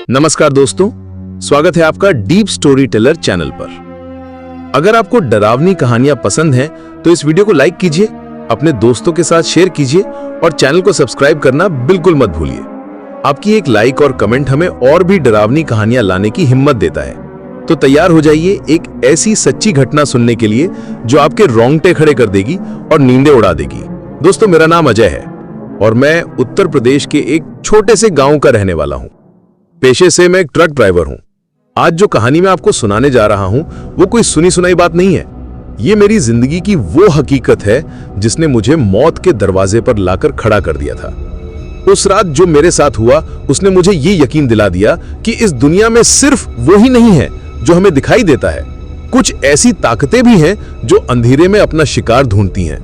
नमस्कार दोस्तों, स्वागत है आपका डीप स्टोरी टेलर चैनल पर। अगर आपको डरावनी कहानियां पसंद हैं तो इस वीडियो को लाइक कीजिए, अपने दोस्तों के साथ शेयर कीजिए और चैनल को सब्सक्राइब करना बिल्कुल मत भूलिए। आपकी एक लाइक और कमेंट हमें और भी डरावनी कहानियां लाने की हिम्मत देता है। तो तैयार हो जाइए एक ऐसी सच्ची घटना सुनने के लिए जो आपके रोंगटे खड़े कर देगी और नींदें उड़ा देगी। दोस्तों, मेरा नाम अजय है और मैं उत्तर प्रदेश के एक छोटे से गांव का रहने वाला हूं। पेशे से मैं एक ट्रक ड्राइवर हूं। आज जो कहानी मैं आपको सुनाने जा रहा हूं वो कोई सुनी सुनाई बात नहीं है। ये मेरी जिंदगी की वो हकीकत है जिसने मुझे मौत के दरवाजे पर लाकर खड़ा कर दिया था। उस रात जो मेरे साथ हुआ उसने मुझे ये यकीन दिला दिया कि इस दुनिया में सिर्फ वो ही नहीं है जो हमें दिखाई देता है। कुछ ऐसी ताकतें भी हैं जो अंधेरे में अपना शिकार ढूंढती हैं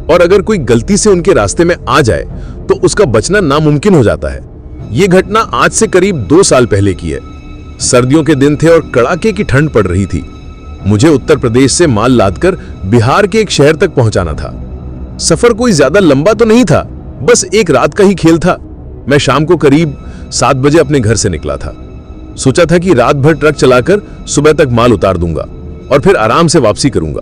और अगर कोई गलती से उनके रास्ते में आ जाए तो उसका बचना नामुमकिन हो जाता है। ये घटना आज से करीब 2 साल पहले की है। सर्दियों के दिन थे और कड़ाके की ठंड पड़ रही थी। मुझे उत्तर प्रदेश से माल लादकर बिहार के एक शहर तक पहुंचाना था। सफर कोई ज्यादा लंबा तो नहीं था, बस एक रात का ही खेल था। मैं शाम को करीब 7 बजे अपने घर से निकला था। सोचा था कि रात भर ट्रक चलाकर सुबह तक माल उतार दूंगा और फिर आराम से वापसी करूंगा।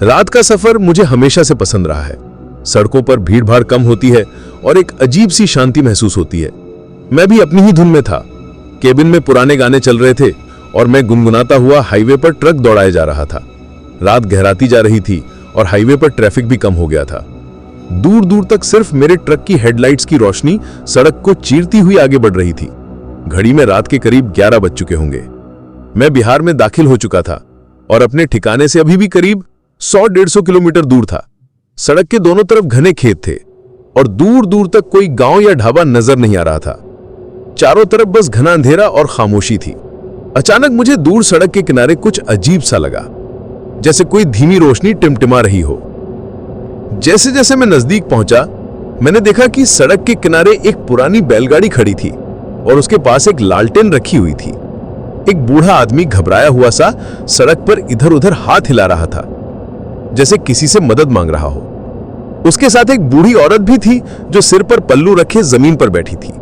रात का सफर मुझे हमेशा से पसंद रहा है। सड़कों पर भीड़ भाड़ कम होती है और एक अजीब सी शांति महसूस होती है। मैं भी अपनी ही धुन में था। केबिन में पुराने गाने चल रहे थे और मैं गुनगुनाता हुआ हाईवे पर ट्रक दौड़ाए जा रहा था। रात गहराती जा रही थी और हाईवे पर ट्रैफिक भी कम हो गया था। दूर दूर तक सिर्फ मेरे ट्रक की हेडलाइट्स की रोशनी सड़क को चीरती हुई आगे बढ़ रही थी। घड़ी में रात के करीब 11 बज चुके होंगे। मैं बिहार में दाखिल हो चुका था और अपने ठिकाने से अभी भी करीब 100-150 किलोमीटर दूर था। सड़क के दोनों तरफ घने खेत थे और दूर दूर तक कोई गांव या ढाबा नजर नहीं आ रहा था। चारों तरफ बस घना अंधेरा और खामोशी थी। अचानक मुझे दूर सड़क के किनारे कुछ अजीब सा लगा, जैसे कोई धीमी रोशनी टिमटिमा रही हो। जैसे जैसे मैं नजदीक पहुंचा, मैंने देखा कि सड़क के किनारे एक पुरानी बैलगाड़ी खड़ी थी और उसके पास एक लालटेन रखी हुई थी। एक बूढ़ा आदमी घबराया हुआ सा सड़क पर इधर उधर हाथ हिला रहा था, जैसे किसी से मदद मांग रहा हो। उसके साथ एक बूढ़ी औरत भी थी जो सिर पर पल्लू रखे जमीन पर बैठी थी।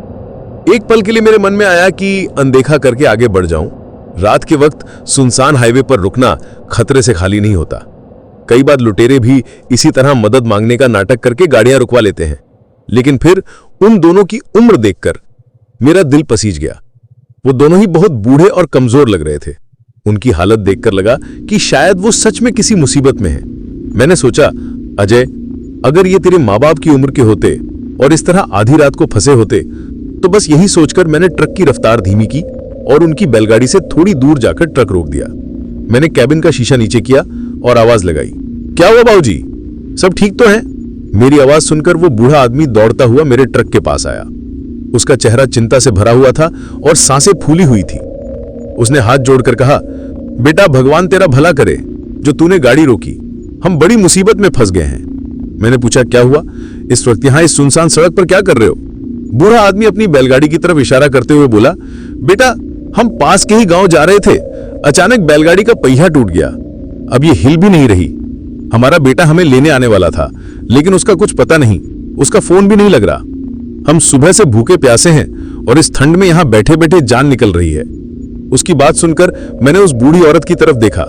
एक पल के लिए मेरे मन में आया कि अनदेखा करके आगे बढ़ जाऊं। रात के वक्त सुनसान हाईवे पर रुकना खतरे से खाली नहीं होता। कई बार लुटेरे भी इसी तरह मदद मांगने का नाटक करके गाड़ियां रुकवा लेते हैं। लेकिन फिर उन दोनों की उम्र देखकर मेरा दिल पसीज गया। वो दोनों ही बहुत बूढ़े और कमजोर लग रहे थे। उनकी हालत देखकर लगा कि शायद वो सच में किसी मुसीबत में हैं। मैंने सोचा, अजय, अगर ये तेरे माँ बाप की उम्र के होते और इस तरह आधी रात को फंसे होते तो बस यही सोचकर मैंने ट्रक की रफ्तार धीमी की और उनकी बैलगाड़ी से थोड़ी दूर जाकर ट्रक रोक दिया। मैंने कैबिन का शीशा नीचे किया और आवाज लगाई, क्या हुआ बाबूजी, सब ठीक तो है? मेरी आवाज सुनकर वो बूढ़ा आदमी दौड़ता हुआ मेरे ट्रक के पास आया। उसका चेहरा चिंता से भरा हुआ था और सांसें फूली हुई थी। उसने हाथ जोड़कर कहा, बेटा, भगवान तेरा भला करे जो तूने गाड़ी रोकी। हम बड़ी मुसीबत में फंस गए हैं। मैंने पूछा, क्या हुआ? इस वक्त यहां इस सुनसान सड़क पर क्या कर रहे हो? बूढ़ा आदमी अपनी बैलगाड़ी की तरफ इशारा करते हुए बोला, बेटा, हम पास के ही गांव जा रहे थे। अचानक बैलगाड़ी का पहिया टूट गया। अब ये हिल भी नहीं रही। हमारा बेटा हमें लेने आने वाला था, लेकिन उसका कुछ पता नहीं। उसका फोन भी नहीं लग रहा। हम सुबह से भूखे प्यासे हैं और इस ठंड में यहां बैठे बैठे जान निकल रही है। उसकी बात सुनकर मैंने उस बूढ़ी औरत की तरफ देखा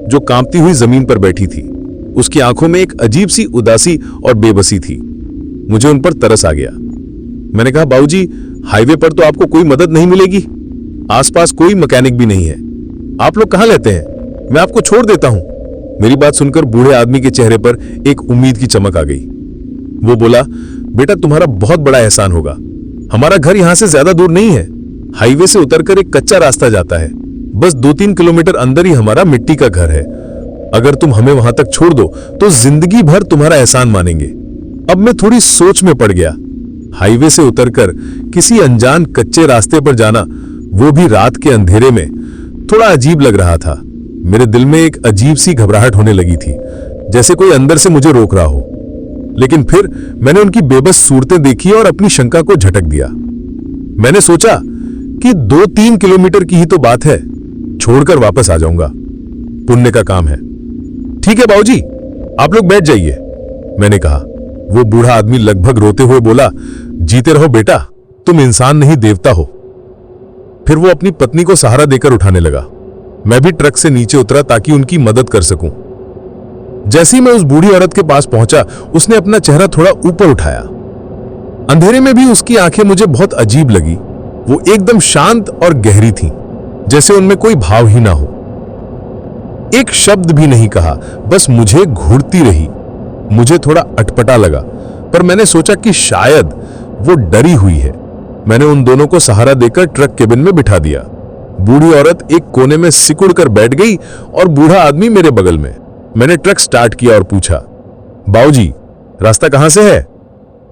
जो कांपती हुई जमीन पर बैठी थी। उसकी आंखों में एक अजीब सी उदासी और बेबसी थी। मुझे उन पर तरस आ गया। मैंने कहा, बाबूजी, हाईवे पर तो आपको कोई मदद नहीं मिलेगी। आसपास कोई मैकेनिक भी नहीं है। आप लोग कहां लेते हैं? मैं आपको छोड़ देता हूं। मेरी बात सुनकर बूढ़े आदमी के चेहरे पर एक उम्मीद की चमक आ गई। वो बोला, बेटा, तुम्हारा बहुत बड़ा एहसान होगा। हमारा घर यहां से ज्यादा दूर नहीं है। हाईवे से उतरकर एक कच्चा रास्ता जाता है। बस 2-3 किलोमीटर अंदर ही हमारा मिट्टी का घर है। अगर तुम हमें वहां तक छोड़ दो तो जिंदगी भर तुम्हारा एहसान मानेंगे। अब मैं थोड़ी सोच में पड़ गया। हाईवे से उतरकर किसी अनजान कच्चे रास्ते पर जाना, वो भी रात के अंधेरे में, थोड़ा अजीब लग रहा था। मेरे दिल में एक अजीब सी घबराहट होने लगी थी, जैसे कोई अंदर से मुझे रोक रहा हो। लेकिन फिर मैंने उनकी बेबस सूरतें देखी और अपनी शंका को झटक दिया। मैंने सोचा कि 2-3 किलोमीटर की ही तो बात है, छोड़कर वापस आ जाऊंगा। पुण्य का काम है। ठीक है बाबूजी, आप लोग बैठ जाइए, मैंने कहा। वो बूढ़ा आदमी लगभग रोते हुए बोला, जीते रहो बेटा, तुम इंसान नहीं देवता हो। फिर वो अपनी पत्नी को सहारा देकर उठाने लगा। मैं भी ट्रक से नीचे उतरा ताकि उनकी मदद कर सकूं। जैसे ही मैं उस बूढ़ी औरत के पास पहुंचा, उसने अपना चेहरा थोड़ा ऊपर उठाया। अंधेरे में भी उसकी आंखें मुझे बहुत अजीब लगी। वो एकदम शांत और गहरी थीं, जैसे उनमें कोई भाव ही ना हो। एक शब्द भी नहीं कहा, बस मुझे घूरती रही। मुझे थोड़ा अटपटा लगा, पर मैंने सोचा कि शायद वो डरी हुई है। मैंने उन दोनों को सहारा देकर ट्रक केबिन में बिठा दिया। बूढ़ी औरत एक कोने में सिकुड़ कर बैठ गई और बूढ़ा आदमी मेरे बगल में। मैंने ट्रक स्टार्ट किया और पूछा, बाबूजी, रास्ता कहां से है?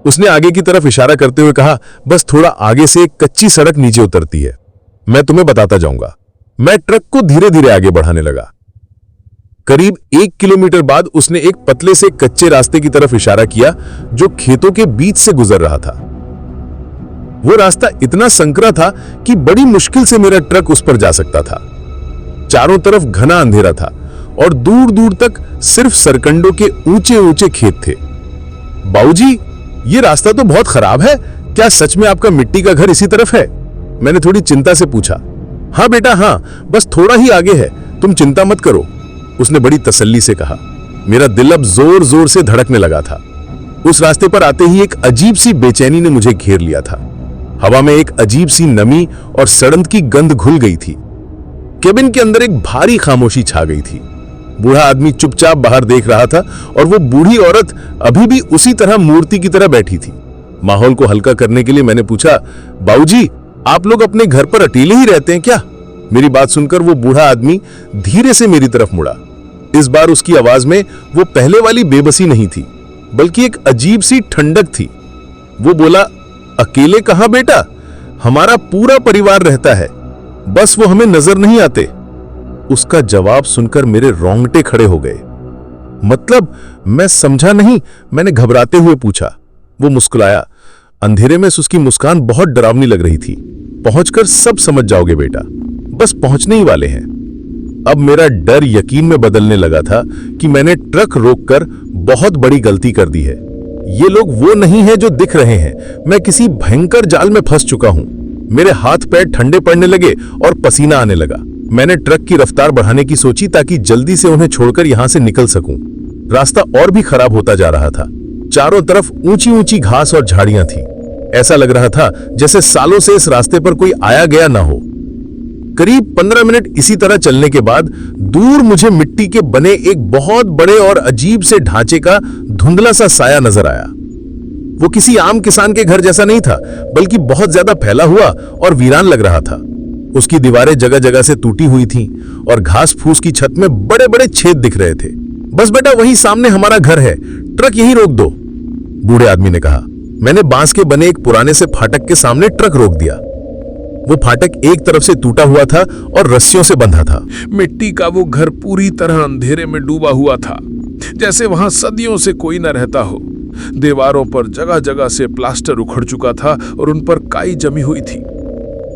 उसने आगे की तरफ इशारा करते हुए कहा, बस थोड़ा आगे से एक कच्ची सड़क नीचे उतरती है, मैं तुम्हें बताता जाऊंगा। मैं ट्रक को धीरे धीरे आगे बढ़ाने लगा। करीब 1 किलोमीटर बाद उसने एक पतले से कच्चे रास्ते की तरफ इशारा किया जो खेतों के बीच से गुजर रहा था। वो रास्ता इतना संकरा था कि बड़ी मुश्किल से मेरा ट्रक उस पर जा सकता था। चारों तरफ घना अंधेरा था और दूर दूर तक सिर्फ सरकंडों के ऊंचे ऊंचे खेत थे। बाबूजी, ये रास्ता तो बहुत खराब है, क्या सच में आपका मिट्टी का घर इसी तरफ है? मैंने थोड़ी चिंता से पूछा। हाँ बेटा, हाँ, बस थोड़ा ही आगे है, तुम चिंता मत करो, उसने बड़ी तसल्ली से कहा। मेरा दिल अब जोर जोर से धड़कने लगा था। उस रास्ते पर आते ही एक अजीब सी बेचैनी ने मुझे घेर लिया था। हवा में एक अजीब सी नमी और सड़न की गंध घुल गई थी। केबिन के अंदर एक भारी खामोशी छा गई थी। बूढ़ा आदमी चुपचाप बाहर देख रहा था और वो बूढ़ी औरत अभी भी उसी तरह मूर्ति की तरह बैठी थी। माहौल को हल्का करने के लिए मैंने पूछा, बाबूजी, आप लोग अपने घर पर अकेले ही रहते हैं क्या? मेरी बात सुनकर वो बूढ़ा आदमी धीरे से मेरी तरफ मुड़ा। इस बार उसकी आवाज में वो पहले वाली बेबसी नहीं थी, बल्कि एक अजीब सी ठंडक थी। वो बोला, अकेले कहां बेटा, हमारा पूरा परिवार रहता है, बस वो हमें नजर नहीं आते। उसका जवाब सुनकर मेरे रोंगटे खड़े हो गए। मतलब? मैं समझा नहीं, मैंने घबराते हुए पूछा। वो मुस्कुराया। अंधेरे में उसकी मुस्कान बहुत डरावनी लग रही थी। पहुंचकर सब समझ जाओगे बेटा, बस पहुंचने ही वाले हैं। अब मेरा डर यकीन में बदलने लगा था कि मैंने ट्रक रोककर बहुत बड़ी गलती कर दी है। ये लोग वो नहीं है जो दिख रहे हैं। मैं किसी भयंकर जाल में फंस चुका हूं। मेरे हाथ पैर ठंडे पड़ने लगे और पसीना आने लगा। मैंने ट्रक की रफ्तार बढ़ाने की सोची ताकि जल्दी से उन्हें छोड़कर यहां से निकल सकूं। रास्ता और भी खराब होता जा रहा था। चारों तरफ ऊंची ऊंची घास और झाड़ियां थी। ऐसा लग रहा था जैसे सालों से इस रास्ते पर कोई आया गया ना हो। करीब 15 मिनट इसी तरह चलने के बाद दूर मुझे मिट्टी के बने एक बहुत बड़े और अजीब से ढांचे का धुंधला सा साया नजर आया। वो किसी आम किसान के घर जैसा नहीं था, बल्कि बहुत ज्यादा फैला हुआ और वीरान लग रहा था। उसकी दीवारें जगह जगह से टूटी हुई थीं और घास फूस की छत में बड़े बड़े छेद दिख रहे थे। बस बेटा, वहीं सामने हमारा घर है, ट्रक यहीं रोक दो, बूढ़े आदमी ने कहा। मैंने बांस के बने एक पुराने से फाटक के सामने ट्रक रोक दिया। वो फाटक एक तरफ से टूटा हुआ था और रस्सियों से बंधा था। मिट्टी का वो घर पूरी तरह अंधेरे में डूबा हुआ था, जैसे वहां सदियों से कोई न रहता हो। दीवारों पर जगह जगह से प्लास्टर उखड़ चुका था और उन पर काई जमी हुई थी।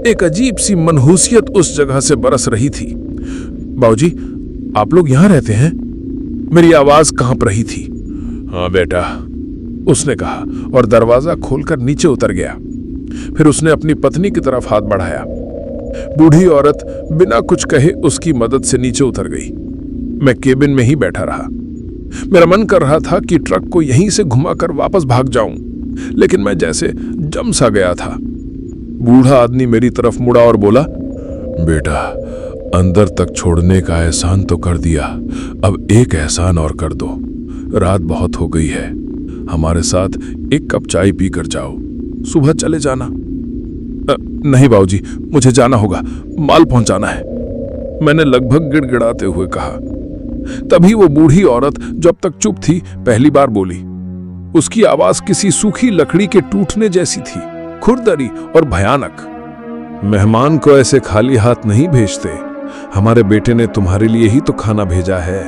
एक अजीब सी मनहूसियत उस जगह से बरस रही थी। बाबूजी, आप लोग यहां रहते हैं? मेरी आवाज कांप रही थी। हाँ बेटा, उसने कहा और दरवाजा खोलकर नीचे उतर गया। फिर उसने अपनी पत्नी की तरफ हाथ बढ़ाया। बूढ़ी औरत बिना कुछ कहे उसकी मदद से नीचे उतर गई। मैं केबिन में ही बैठा रहा। मेरा मन कर रहा था कि ट्रक को यहीं से घुमाकर वापस भाग जाऊं, लेकिन मैं जैसे जम सा गया था। बूढ़ा आदमी मेरी तरफ मुड़ा और बोला, बेटा, अंदर तक छोड़ने का एहसान तो कर दिया, अब एक एहसान और कर दो। रात बहुत हो गई है, हमारे साथ एक कप चाय पी कर जाओ, सुबह चले जाना। नहीं बाबूजी, मुझे जाना होगा, माल पहुंचाना है, मैंने लगभग गिड़गिड़ाते हुए कहा। तभी वो बूढ़ी औरत जो अब तक चुप थी पहली बार बोली। उसकी आवाज किसी सूखी लकड़ी के टूटने जैसी थी, खुरदरी और भयानक। मेहमान को ऐसे खाली हाथ नहीं भेजते, हमारे बेटे ने तुम्हारे लिए ही तो खाना भेजा है।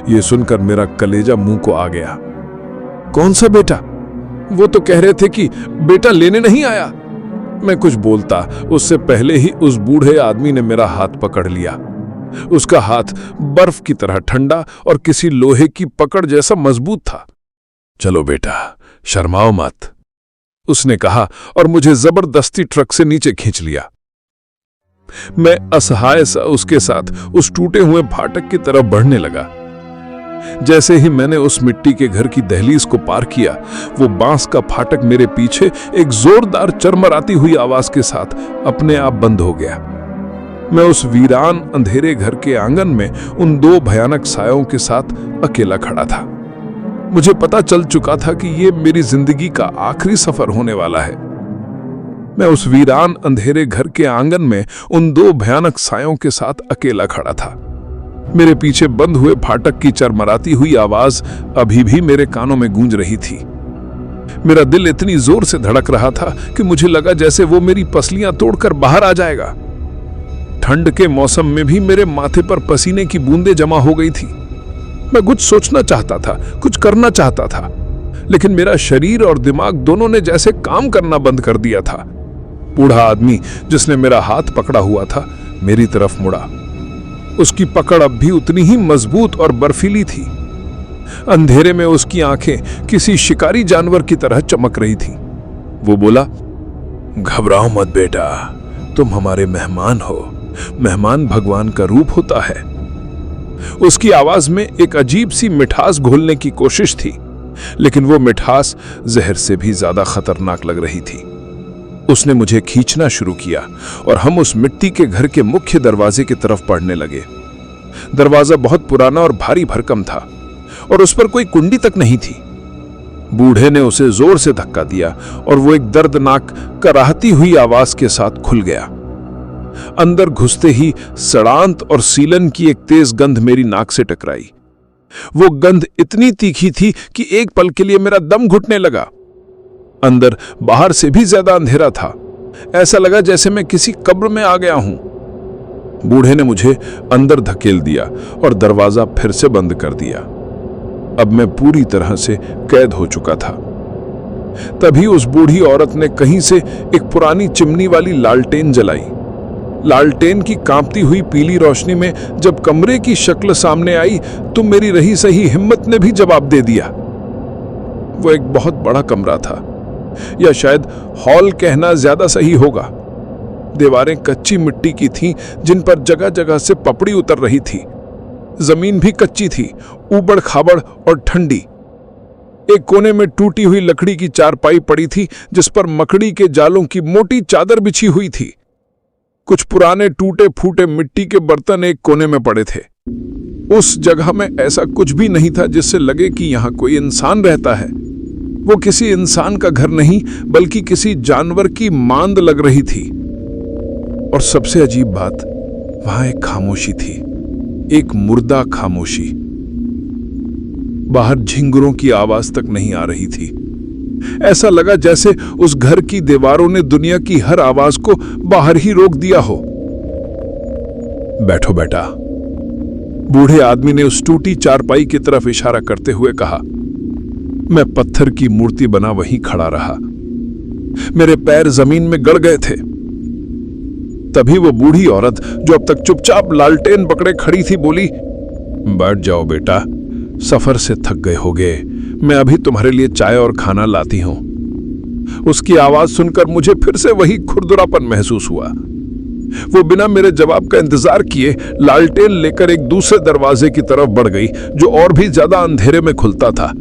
यह सुनकर मेरा कलेजा मुंह को आ गया। कौन सा बेटा? वो तो कह रहे थे कि बेटा लेने नहीं आया। मैं कुछ बोलता उससे पहले ही उस बूढ़े आदमी ने मेरा हाथ पकड़ लिया। उसका हाथ बर्फ की तरह ठंडा और किसी लोहे की पकड़ जैसा मजबूत था। चलो बेटा, शर्माओ मत, उसने कहा और मुझे जबरदस्ती ट्रक से नीचे खींच लिया। मैं असहाय सा उसके साथ उस टूटे हुए फाटक की तरफ बढ़ने लगा। जैसे ही मैंने उस मिट्टी के घर की दहलीज को पार किया, वो बांस का फाटक मेरे पीछे एक जोरदार चरमराती हुई आवाज के साथ अपने आप बंद हो गया। मैं उस वीरान अंधेरे घर के आंगन में उन दो भयानक सायों के साथ अकेला खड़ा था। मुझे पता चल चुका था कि ये मेरी जिंदगी का आखिरी सफर होने वाला है। मैं उस वीरान अंधेरे घर के आंगन में उन दो भयानक सायों के साथ अकेला खड़ा था। मेरे पीछे बंद हुए फाटक की चरमराती हुई आवाज अभी भी मेरे कानों में गूंज रही थी। मेरा दिल इतनी जोर से धड़क रहा था कि मुझे लगा जैसे वो मेरी पसलियां तोड़कर बाहर आ जाएगा। ठंड के मौसम में भी मेरे माथे पर पसीने की बूंदें जमा हो गई थी। मैं कुछ सोचना चाहता था, कुछ करना चाहता था, लेकिन मेरा शरीर और दिमाग दोनों ने जैसे काम करना बंद कर दिया था। बूढ़ा आदमी जिसने मेरा हाथ पकड़ा हुआ था, मेरी तरफ मुड़ा। उसकी पकड़ अब भी उतनी ही मजबूत और बर्फीली थी। अंधेरे में उसकी आंखें किसी शिकारी जानवर की तरह चमक रही थीं। वो बोला, घबराओ मत बेटा, तुम हमारे मेहमान हो। मेहमान भगवान का रूप होता है। उसकी आवाज में एक अजीब सी मिठास घोलने की कोशिश थी, लेकिन वो मिठास जहर से भी ज्यादा खतरनाक लग रही थी। उसने मुझे खींचना शुरू किया और हम उस मिट्टी के घर के मुख्य दरवाजे की तरफ बढ़ने लगे। दरवाजा बहुत पुराना और भारी भरकम था और उस पर कोई कुंडी तक नहीं थी। बूढ़े ने उसे जोर से धक्का दिया और वो एक दर्दनाक कराहती हुई आवाज के साथ खुल गया। अंदर घुसते ही सड़ांत और सीलन की एक तेज गंध मेरी नाक से टकराई। वो गंध इतनी तीखी थी कि एक पल के लिए मेरा दम घुटने लगा। अंदर बाहर से भी ज्यादा अंधेरा था। ऐसा लगा जैसे मैं किसी कब्र में आ गया हूं। बूढ़े ने मुझे अंदर धकेल दिया और दरवाजा फिर से बंद कर दिया। अब मैं पूरी तरह से कैद हो चुका था। तभी उस बूढ़ी औरत ने कहीं से एक पुरानी चिमनी वाली लालटेन जलाई। लालटेन की कांपती हुई पीली रोशनी में जब कमरे की शक्ल सामने आई तो मेरी रही सही हिम्मत ने भी जवाब दे दिया। वो एक बहुत बड़ा कमरा था, या शायद हॉल कहना ज्यादा सही होगा। दीवारें कच्ची मिट्टी की थीं, जिन पर जगह जगह से पपड़ी उतर रही थी। जमीन भी कच्ची थी, ऊबड़ खाबड़ और ठंडी। एक कोने में टूटी हुई लकड़ी की चारपाई पड़ी थी, जिस पर मकड़ी के जालों की मोटी चादर बिछी हुई थी। कुछ पुराने टूटे फूटे मिट्टी के बर्तन एक कोने में पड़े थे। उस जगह में ऐसा कुछ भी नहीं था जिससे लगे कि यहां कोई इंसान रहता है। वो किसी इंसान का घर नहीं, बल्कि किसी जानवर की मांद लग रही थी। और सबसे अजीब बात, वहां एक खामोशी थी, एक मुर्दा खामोशी। बाहर झिंगुरों की आवाज तक नहीं आ रही थी। ऐसा लगा जैसे उस घर की दीवारों ने दुनिया की हर आवाज को बाहर ही रोक दिया हो। बैठो बेटा, बूढ़े आदमी ने उस टूटी चारपाई की तरफ इशारा करते हुए कहा। मैं पत्थर की मूर्ति बना वहीं खड़ा रहा। मेरे पैर जमीन में गड़ गए थे। तभी वो बूढ़ी औरत, जो अब तक चुपचाप लालटेन पकड़े खड़ी थी, बोली, बैठ जाओ बेटा, सफर से थक गए होगे। मैं अभी तुम्हारे लिए चाय और खाना लाती हूं। उसकी आवाज सुनकर मुझे फिर से वही खुरदुरापन महसूस हुआ। वो बिना मेरे जवाब का इंतजार किए लालटेन लेकर एक दूसरे दरवाजे की तरफ बढ़ गई, जो और भी ज्यादा अंधेरे में खुलता था।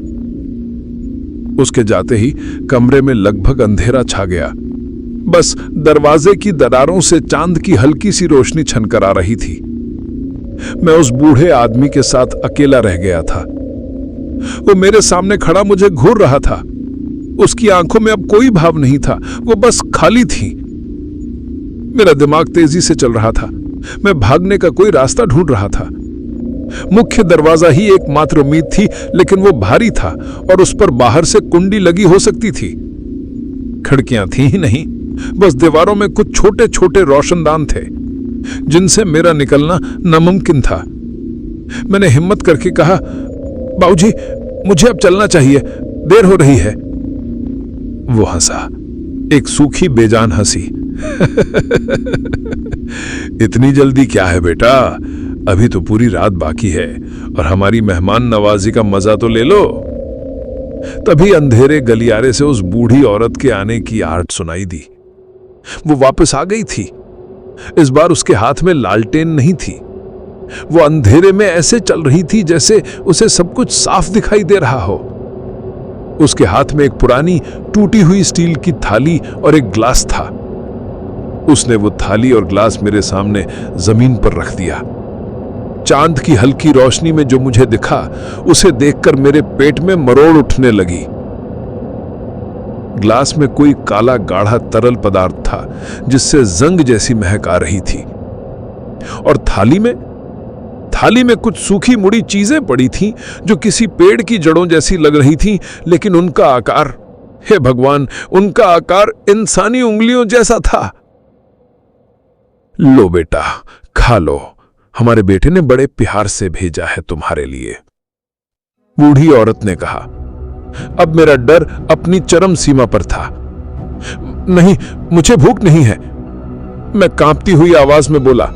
उसके जाते ही कमरे में लगभग अंधेरा छा गया। बस दरवाजे की दरारों से चांद की हल्की सी रोशनी छनकर आ रही थी। मैं उस बूढ़े आदमी के साथ अकेला रह गया था। वो मेरे सामने खड़ा मुझे घूर रहा था। उसकी आंखों में अब कोई भाव नहीं था, वो बस खाली थी। मेरा दिमाग तेजी से चल रहा था। मैं भागने का कोई रास्ता ढूंढ रहा था। मुख्य दरवाजा ही एकमात्र उम्मीद थी, लेकिन वो भारी था और उस पर बाहर से कुंडी लगी हो सकती थी। खिड़कियां थी ही नहीं, बस दीवारों में कुछ छोटे छोटे रोशनदान थे, जिनसे मेरा निकलना नामुमकिन था। मैंने हिम्मत करके कहा, बाबूजी, मुझे अब चलना चाहिए, देर हो रही है। वो हंसा, एक सूखी बेजान हंसी। इतनी जल्दी क्या है बेटा, अभी तो पूरी रात बाकी है और हमारी मेहमान नवाजी का मजा तो ले लो। तभी अंधेरे गलियारे से उस बूढ़ी औरत के आने की आहट सुनाई दी। वो वापस आ गई थी। इस बार उसके हाथ में लालटेन नहीं थी। वो अंधेरे में ऐसे चल रही थी जैसे उसे सब कुछ साफ दिखाई दे रहा हो। उसके हाथ में एक पुरानी टूटी हुई स्टील की थाली और एक ग्लास था। उसने वो थाली और ग्लास मेरे सामने जमीन पर रख दिया। चांद की हल्की रोशनी में जो मुझे दिखा, उसे देखकर मेरे पेट में मरोड़ उठने लगी। ग्लास में कोई काला गाढ़ा तरल पदार्थ था जिससे जंग जैसी महक आ रही थी। और थाली में कुछ सूखी मुड़ी चीजें पड़ी थीं जो किसी पेड़ की जड़ों जैसी लग रही थीं, लेकिन उनका आकार, हे भगवान, उनका आकार इंसानी उंगलियों जैसा था। लो बेटा, खा लो, हमारे बेटे ने बड़े प्यार से भेजा है तुम्हारे लिए, बूढ़ी औरत ने कहा। अब मेरा डर अपनी चरम सीमा पर था। नहीं, मुझे भूख नहीं है, मैं कांपती हुई आवाज में बोला।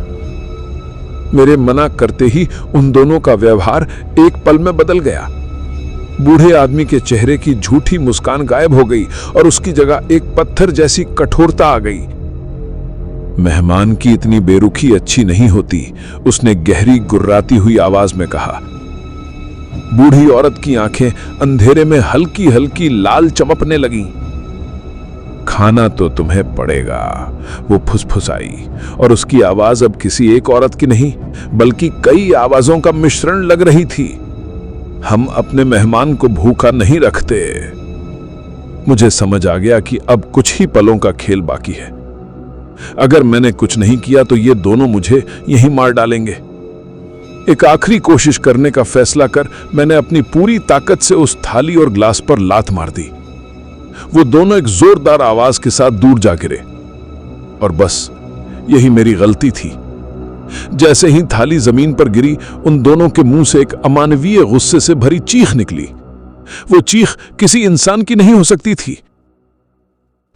मेरे मना करते ही उन दोनों का व्यवहार एक पल में बदल गया। बूढ़े आदमी के चेहरे की झूठी मुस्कान गायब हो गई और उसकी जगह एक पत्थर जैसी कठोरता आ गई। मेहमान की इतनी बेरुखी अच्छी नहीं होती, उसने गहरी गुर्राती हुई आवाज में कहा। बूढ़ी औरत की आंखें अंधेरे में हल्की हल्की लाल चमकने लगीं। खाना तो तुम्हें पड़ेगा, वो फुसफुसाई, और उसकी आवाज अब किसी एक औरत की नहीं बल्कि कई आवाजों का मिश्रण लग रही थी। हम अपने मेहमान को भूखा नहीं रखते। मुझे समझ आ गया कि अब कुछ ही पलों का खेल बाकी है। अगर मैंने कुछ नहीं किया तो ये दोनों मुझे यहीं मार डालेंगे। एक आखिरी कोशिश करने का फैसला कर मैंने अपनी पूरी ताकत से उस थाली और ग्लास पर लात मार दी। वो दोनों एक जोरदार आवाज के साथ दूर जा गिरे। और बस यही मेरी गलती थी। जैसे ही थाली जमीन पर गिरी, उन दोनों के मुंह से एक अमानवीय गुस्से से भरी चीख निकली। वो चीख किसी इंसान की नहीं हो सकती थी।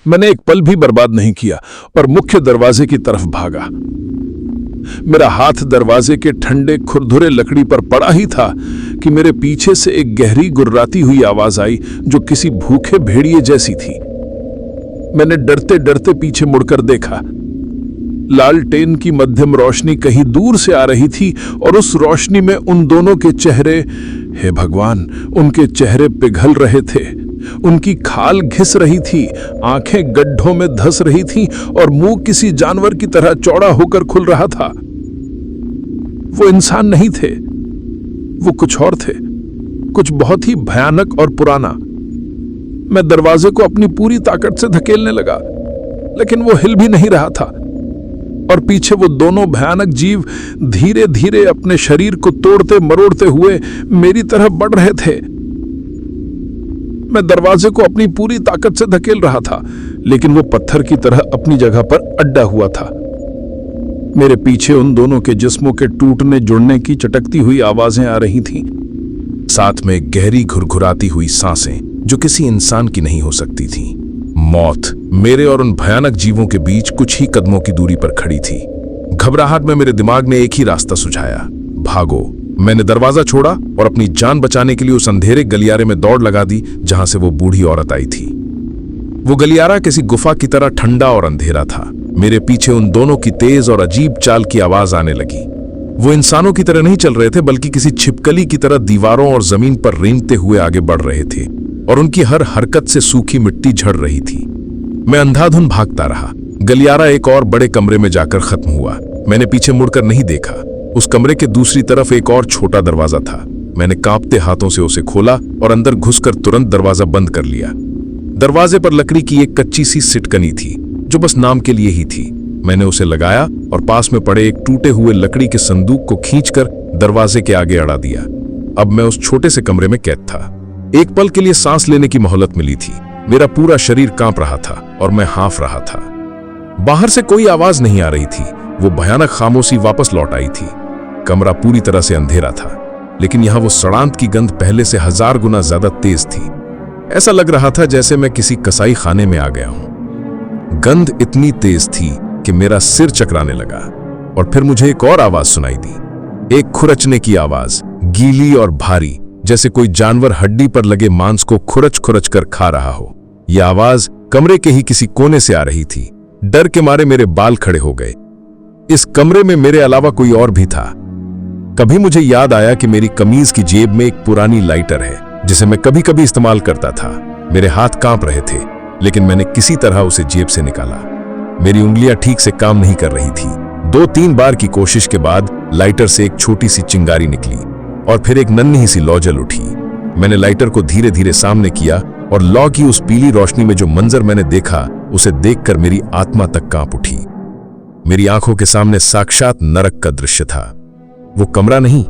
मैंने एक पल भी बर्बाद नहीं किया और मुख्य दरवाजे की तरफ भागा। मेरा हाथ दरवाजे के ठंडे खुरदुरे लकड़ी पर पड़ा ही था कि मेरे पीछे से एक गहरी गुर्राती हुई आवाज आई जो किसी भूखे भेड़िए जैसी थी। मैंने डरते डरते पीछे मुड़कर देखा। लालटेन की मध्यम रोशनी कहीं दूर से आ रही थी और उस रोशनी में उन दोनों के चेहरे, हे भगवान, उनके चेहरे पिघल रहे थे। उनकी खाल घिस रही थी, आंखें गड्ढों में धंस रही थीं और मुंह किसी जानवर की तरह चौड़ा होकर खुल रहा था। वो इंसान नहीं थे, वो कुछ और थे, कुछ बहुत ही भयानक और पुराना। मैं दरवाजे को अपनी पूरी ताकत से धकेलने लगा, लेकिन वो हिल भी नहीं रहा था। और पीछे वो दोनों भयानक जीव धीरे धीरे अपने शरीर को तोड़ते मरोड़ते हुए मेरी तरफ बढ़ रहे थे। मैं दरवाजे को अपनी पूरी ताकत से धकेल रहा था, लेकिन वो पत्थर की तरह अपनी जगह पर अड्डा हुआ था। मेरे पीछे उन दोनों के जिस्मों के टूटने जुड़ने की चटकती हुई आवाजें आ रही थीं, साथ में गहरी घुरघुराती हुई सांसें जो किसी इंसान की नहीं हो सकती थीं। मौत मेरे और उन भयानक जीवों के बीच कुछ ही कदमों की दूरी पर खड़ी थी। घबराहट में मेरे दिमाग ने एक ही रास्ता सुझाया, भागो। मैंने दरवाजा छोड़ा और अपनी जान बचाने के लिए उस अंधेरे गलियारे में दौड़ लगा दी जहां से वो बूढ़ी औरत आई थी। वो गलियारा किसी गुफा की तरह ठंडा और अंधेरा था। मेरे पीछे उन दोनों की तेज और अजीब चाल की आवाज आने लगी। वो इंसानों की तरह नहीं चल रहे थे, बल्कि किसी छिपकली की तरह दीवारों और जमीन पर रेंगते हुए आगे बढ़ रहे थे, और उनकी हर हरकत से सूखी मिट्टी झड़ रही थी। मैं अंधाधुन भागता रहा। गलियारा एक और बड़े कमरे में जाकर खत्म हुआ। मैंने पीछे मुड़कर नहीं देखा। उस कमरे के दूसरी तरफ एक और छोटा दरवाजा था। मैंने कांपते हाथों से उसे खोला और अंदर घुसकर तुरंत दरवाजा बंद कर लिया। दरवाजे पर लकड़ी की एक कच्ची सी सिटकनी थी जो बस नाम के लिए ही थी। मैंने उसे लगाया और पास में पड़े एक टूटे हुए लकड़ी के संदूक को खींचकर दरवाजे के आगे अड़ा दिया। अब मैं उस छोटे से कमरे में कैद था। एक पल के लिए सांस लेने की मोहलत मिली थी। मेरा पूरा शरीर कांप रहा था और मैं हाँफ रहा था। बाहर से कोई आवाज नहीं आ रही थी। वो भयानक खामोशी वापस लौट आई थी। कमरा पूरी तरह से अंधेरा था, लेकिन यहां वो सड़ांत की गंध पहले से 1000 गुना ज्यादा तेज थी। ऐसा लग रहा था जैसे मैं किसी कसाई खाने में आ गया हूं। गंध इतनी तेज थी कि मेरा सिर चकराने लगा। और फिर मुझे एक और आवाज सुनाई दी, एक खुरचने की आवाज, गीली और भारी, जैसे कोई जानवर हड्डी पर लगे मांस को खुरच खुरच कर खा रहा हो। यह आवाज कमरे के ही किसी कोने से आ रही थी। डर के मारे मेरे बाल खड़े हो गए। इस कमरे में मेरे अलावा कोई और भी था। कभी मुझे याद आया कि मेरी कमीज की जेब में एक पुरानी लाइटर है जिसे मैं कभी कभी इस्तेमाल करता था। मेरे हाथ कांप रहे थे, लेकिन मैंने किसी तरह उसे जेब से निकाला। मेरी उंगलियां ठीक से काम नहीं कर रही थी। 2-3 बार की कोशिश के बाद लाइटर से एक छोटी सी चिंगारी निकली और फिर एक नन्ही सी लौ जल उठी। मैंने लाइटर को धीरे धीरे सामने किया और लौ की उस पीली रोशनी में जो मंजर मैंने देखा, उसे देखकर मेरी आत्मा तक कांप उठी। मेरी आंखों के सामने साक्षात नरक का दृश्य था। वो कमरा नहीं,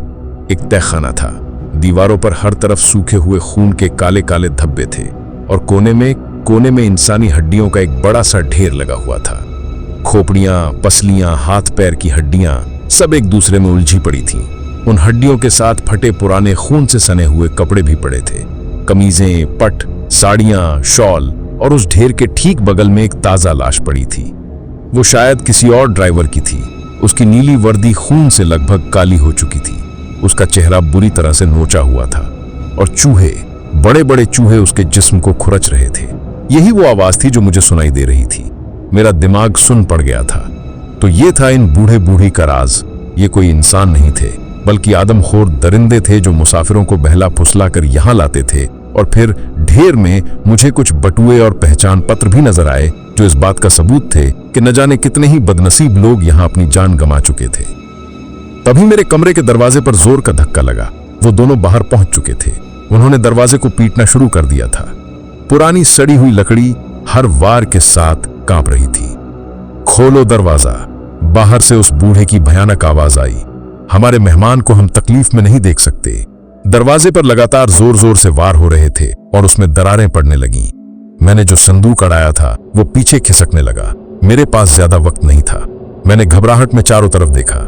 एक तहखाना था। दीवारों पर हर तरफ सूखे हुए खून के काले काले धब्बे थे और कोने में इंसानी हड्डियों का एक बड़ा सा ढेर लगा हुआ था। खोपड़ियां, पसलियां, हाथ पैर की हड्डियां सब एक दूसरे में उलझी पड़ी थीं। उन हड्डियों के साथ फटे पुराने खून से सने हुए कपड़े भी पड़े थे। कमीजें, पट, साड़ियां, शॉल और उस ढेर के ठीक बगल में एक ताजा लाश पड़ी थी। वो शायद किसी और ड्राइवर की थी। उसकी नीली वर्दी खून से लगभग काली हो चुकी थी। उसका चेहरा बुरी तरह से नोचा हुआ था और चूहे, बड़े बड़े चूहे उसके जिस्म को खुरच रहे थे। यही वो आवाज थी जो मुझे सुनाई दे रही थी। मेरा दिमाग सुन पड़ गया था। तो ये था इन बूढ़े बूढ़ी का राज। ये कोई इंसान नहीं थे, बल्कि आदमखोर दरिंदे थे जो मुसाफिरों को बहला फुसला कर यहां लाते थे। और फिर ढेर में मुझे कुछ बटुए और पहचान पत्र भी नजर आए जो इस बात का सबूत थे कि न जाने कितने ही बदनसीब लोग यहां अपनी जान गंवा चुके थे। तभी मेरे कमरे के दरवाजे पर जोर का धक्का लगा। वो दोनों बाहर पहुंच चुके थे। उन्होंने दरवाजे को पीटना शुरू कर दिया था। पुरानी सड़ी हुई लकड़ी हर वार के साथ कांप रही थी। खोलो दरवाजा, बाहर से उस बूढ़े की भयानक आवाज आई। हमारे मेहमान को हम तकलीफ में नहीं देख सकते। दरवाजे पर लगातार जोर जोर से वार हो रहे थे और उसमें दरारें पड़ने लगीं। मैंने जो संदूक अड़ाया था वो पीछे खिसकने लगा। मेरे पास ज्यादा वक्त नहीं था। मैंने घबराहट में चारों तरफ देखा।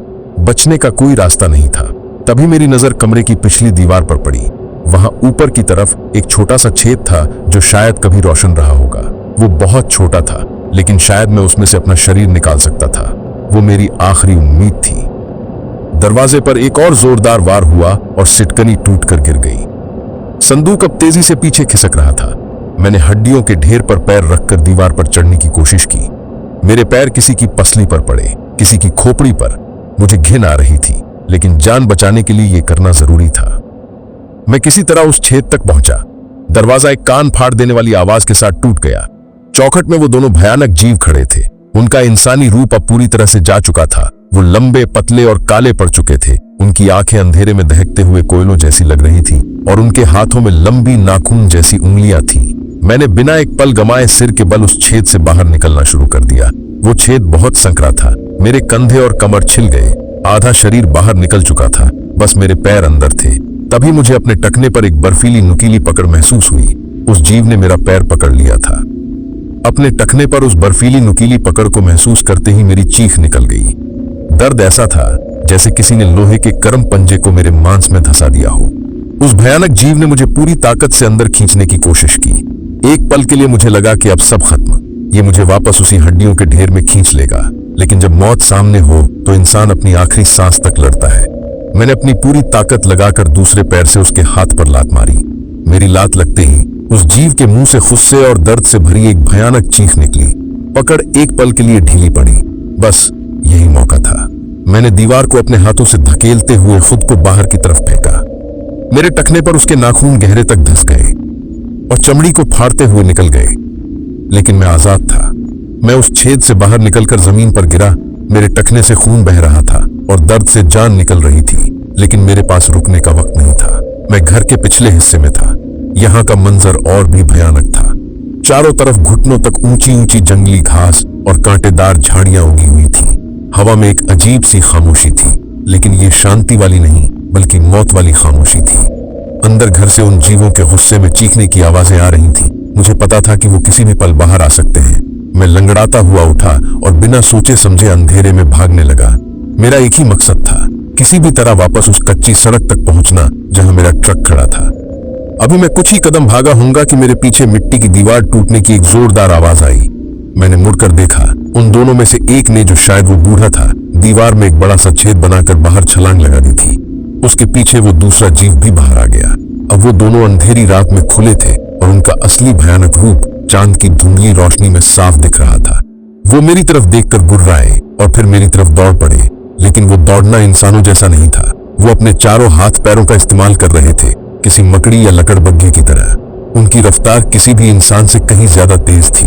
बचने का कोई रास्ता नहीं था। तभी मेरी नजर कमरे की पिछली दीवार पर पड़ी। वहां ऊपर की तरफ एक छोटा सा छेद था जो शायद कभी रोशन रहा होगा। वो बहुत छोटा था, लेकिन शायद मैं उसमें से अपना शरीर निकाल सकता था। वो मेरी आखिरी उम्मीद थी। दरवाजे पर एक और जोरदार वार हुआ और सिटकनी टूटकर गिर गई। संदूक अब तेजी से पीछे खिसक रहा था। मैंने हड्डियों के ढेर पर पैर रखकर दीवार पर चढ़ने की कोशिश की। मेरे पैर किसी की पसली पर पड़े, किसी की खोपड़ी पर। मुझे घिन आ रही थी, लेकिन जान बचाने के लिए यह करना जरूरी था। मैं किसी तरह उस छेद तक पहुंचा। दरवाजा एक कान फाड़ देने वाली आवाज के साथ टूट गया। चौखट में वो दोनों भयानक जीव खड़े थे। उनका इंसानी रूप अब पूरी तरह से जा चुका था। वो लंबे, पतले और काले पड़ चुके थे। उनकी आंखें अंधेरे में दहकते हुए कोयलों जैसी लग रही थी और उनके हाथों में लंबी नाखून जैसी उंगलियां थीं। मैंने बिना एक पल गमाए सिर के बल उस छेद से बाहर निकलना शुरू कर दिया। वो छेद बहुत संकरा था। मेरे कंधे और कमर छिल गए। आधा शरीर बाहर निकल चुका था, बस मेरे पैर अंदर थे। तभी मुझे अपने टखने पर एक बर्फीली नुकीली पकड़ महसूस हुई। उस जीव ने मेरा पैर पकड़ लिया था। अपने टखने पर उस बर्फीली नुकीली पकड़ को महसूस करते ही मेरी चीख निकल गई। दर्द ऐसा था जैसे किसी ने लोहे के गर्म पंजे को मेरे मांस में धंसा दिया हो। उस भयानक जीव ने मुझे पूरी ताकत से अंदर खींचने की कोशिश की। एक पल के लिए मुझे लगा कि अब सब खत्म। ये मुझे वापस उसी हड्डियों के ढेर में खींच लेगा। लेकिन जब मौत सामने हो तो इंसान अपनी आखिरी सांस तक लड़ता है। मैंने अपनी पूरी ताकत लगाकर दूसरे पैर से उसके हाथ पर लात मारी। मेरी लात लगते ही उस जीव के मुंह से गुस्से और दर्द से भरी एक भयानक चीख निकली। पकड़ एक पल के लिए ढीली पड़ी। बस यही मौका था। मैंने दीवार को अपने हाथों से धकेलते हुए खुद को बाहर की तरफ फेंका। मेरे टखने पर उसके नाखून गहरे तक धंस गए और चमड़ी को फाड़ते हुए निकल गए। लेकिन मैं आजाद था। मैं उस छेद से बाहर निकलकर जमीन पर गिरा। मेरे टखने से खून बह रहा था और दर्द से जान निकल रही थी, लेकिन मेरे पास रुकने का वक्त नहीं था। मैं घर के पिछले हिस्से में था। यहाँ का मंजर और भी भयानक था। चारों तरफ घुटनों तक ऊंची ऊंची जंगली घास और कांटेदार झाड़ियां उगी हुई थी। हवा में एक अजीब सी खामोशी थी, लेकिन ये शांति वाली नहीं बल्कि मौत वाली खामोशी थी। अंदर घर से उन जीवों के गुस्से में चीखने की आवाजें आ रही थीं। मुझे पता था कि वो किसी भी पल बाहर आ सकते हैं। मैं लंगड़ाता हुआ उठा और बिना सोचे समझे अंधेरे में भागने लगा। मेरा एक ही मकसद था, किसी भी तरह वापस उस कच्ची सड़क तक पहुंचना जहां मेरा ट्रक खड़ा था। अभी मैं कुछ ही कदम भागा होऊंगा कि मेरे पीछे मिट्टी की दीवार टूटने की एक जोरदार आवाज आई। मैंने मुड़कर देखा। उन दोनों में से एक ने, जो शायद वो बूढ़ा था, दीवार में एक बड़ा सा छेद बनाकर बाहर छलांग लगा दी थी। उसके पीछे वो दूसरा जीव भी बाहर आ गया। अब वो दोनों अंधेरी रात में खुले थे और उनका असली भयानक रूप चांद की धुंधली रोशनी में साफ दिख रहा था। वो मेरी तरफ देखकर गुर्राए और फिर मेरी तरफ दौड़ पड़े। लेकिन वो दौड़ना इंसानों जैसा नहीं था। वो अपने चारों हाथ पैरों का इस्तेमाल कर रहे थे, किसी मकड़ी या लकड़बग्घे की तरह। उनकी रफ्तार किसी भी इंसान से कहीं ज्यादा तेज थी।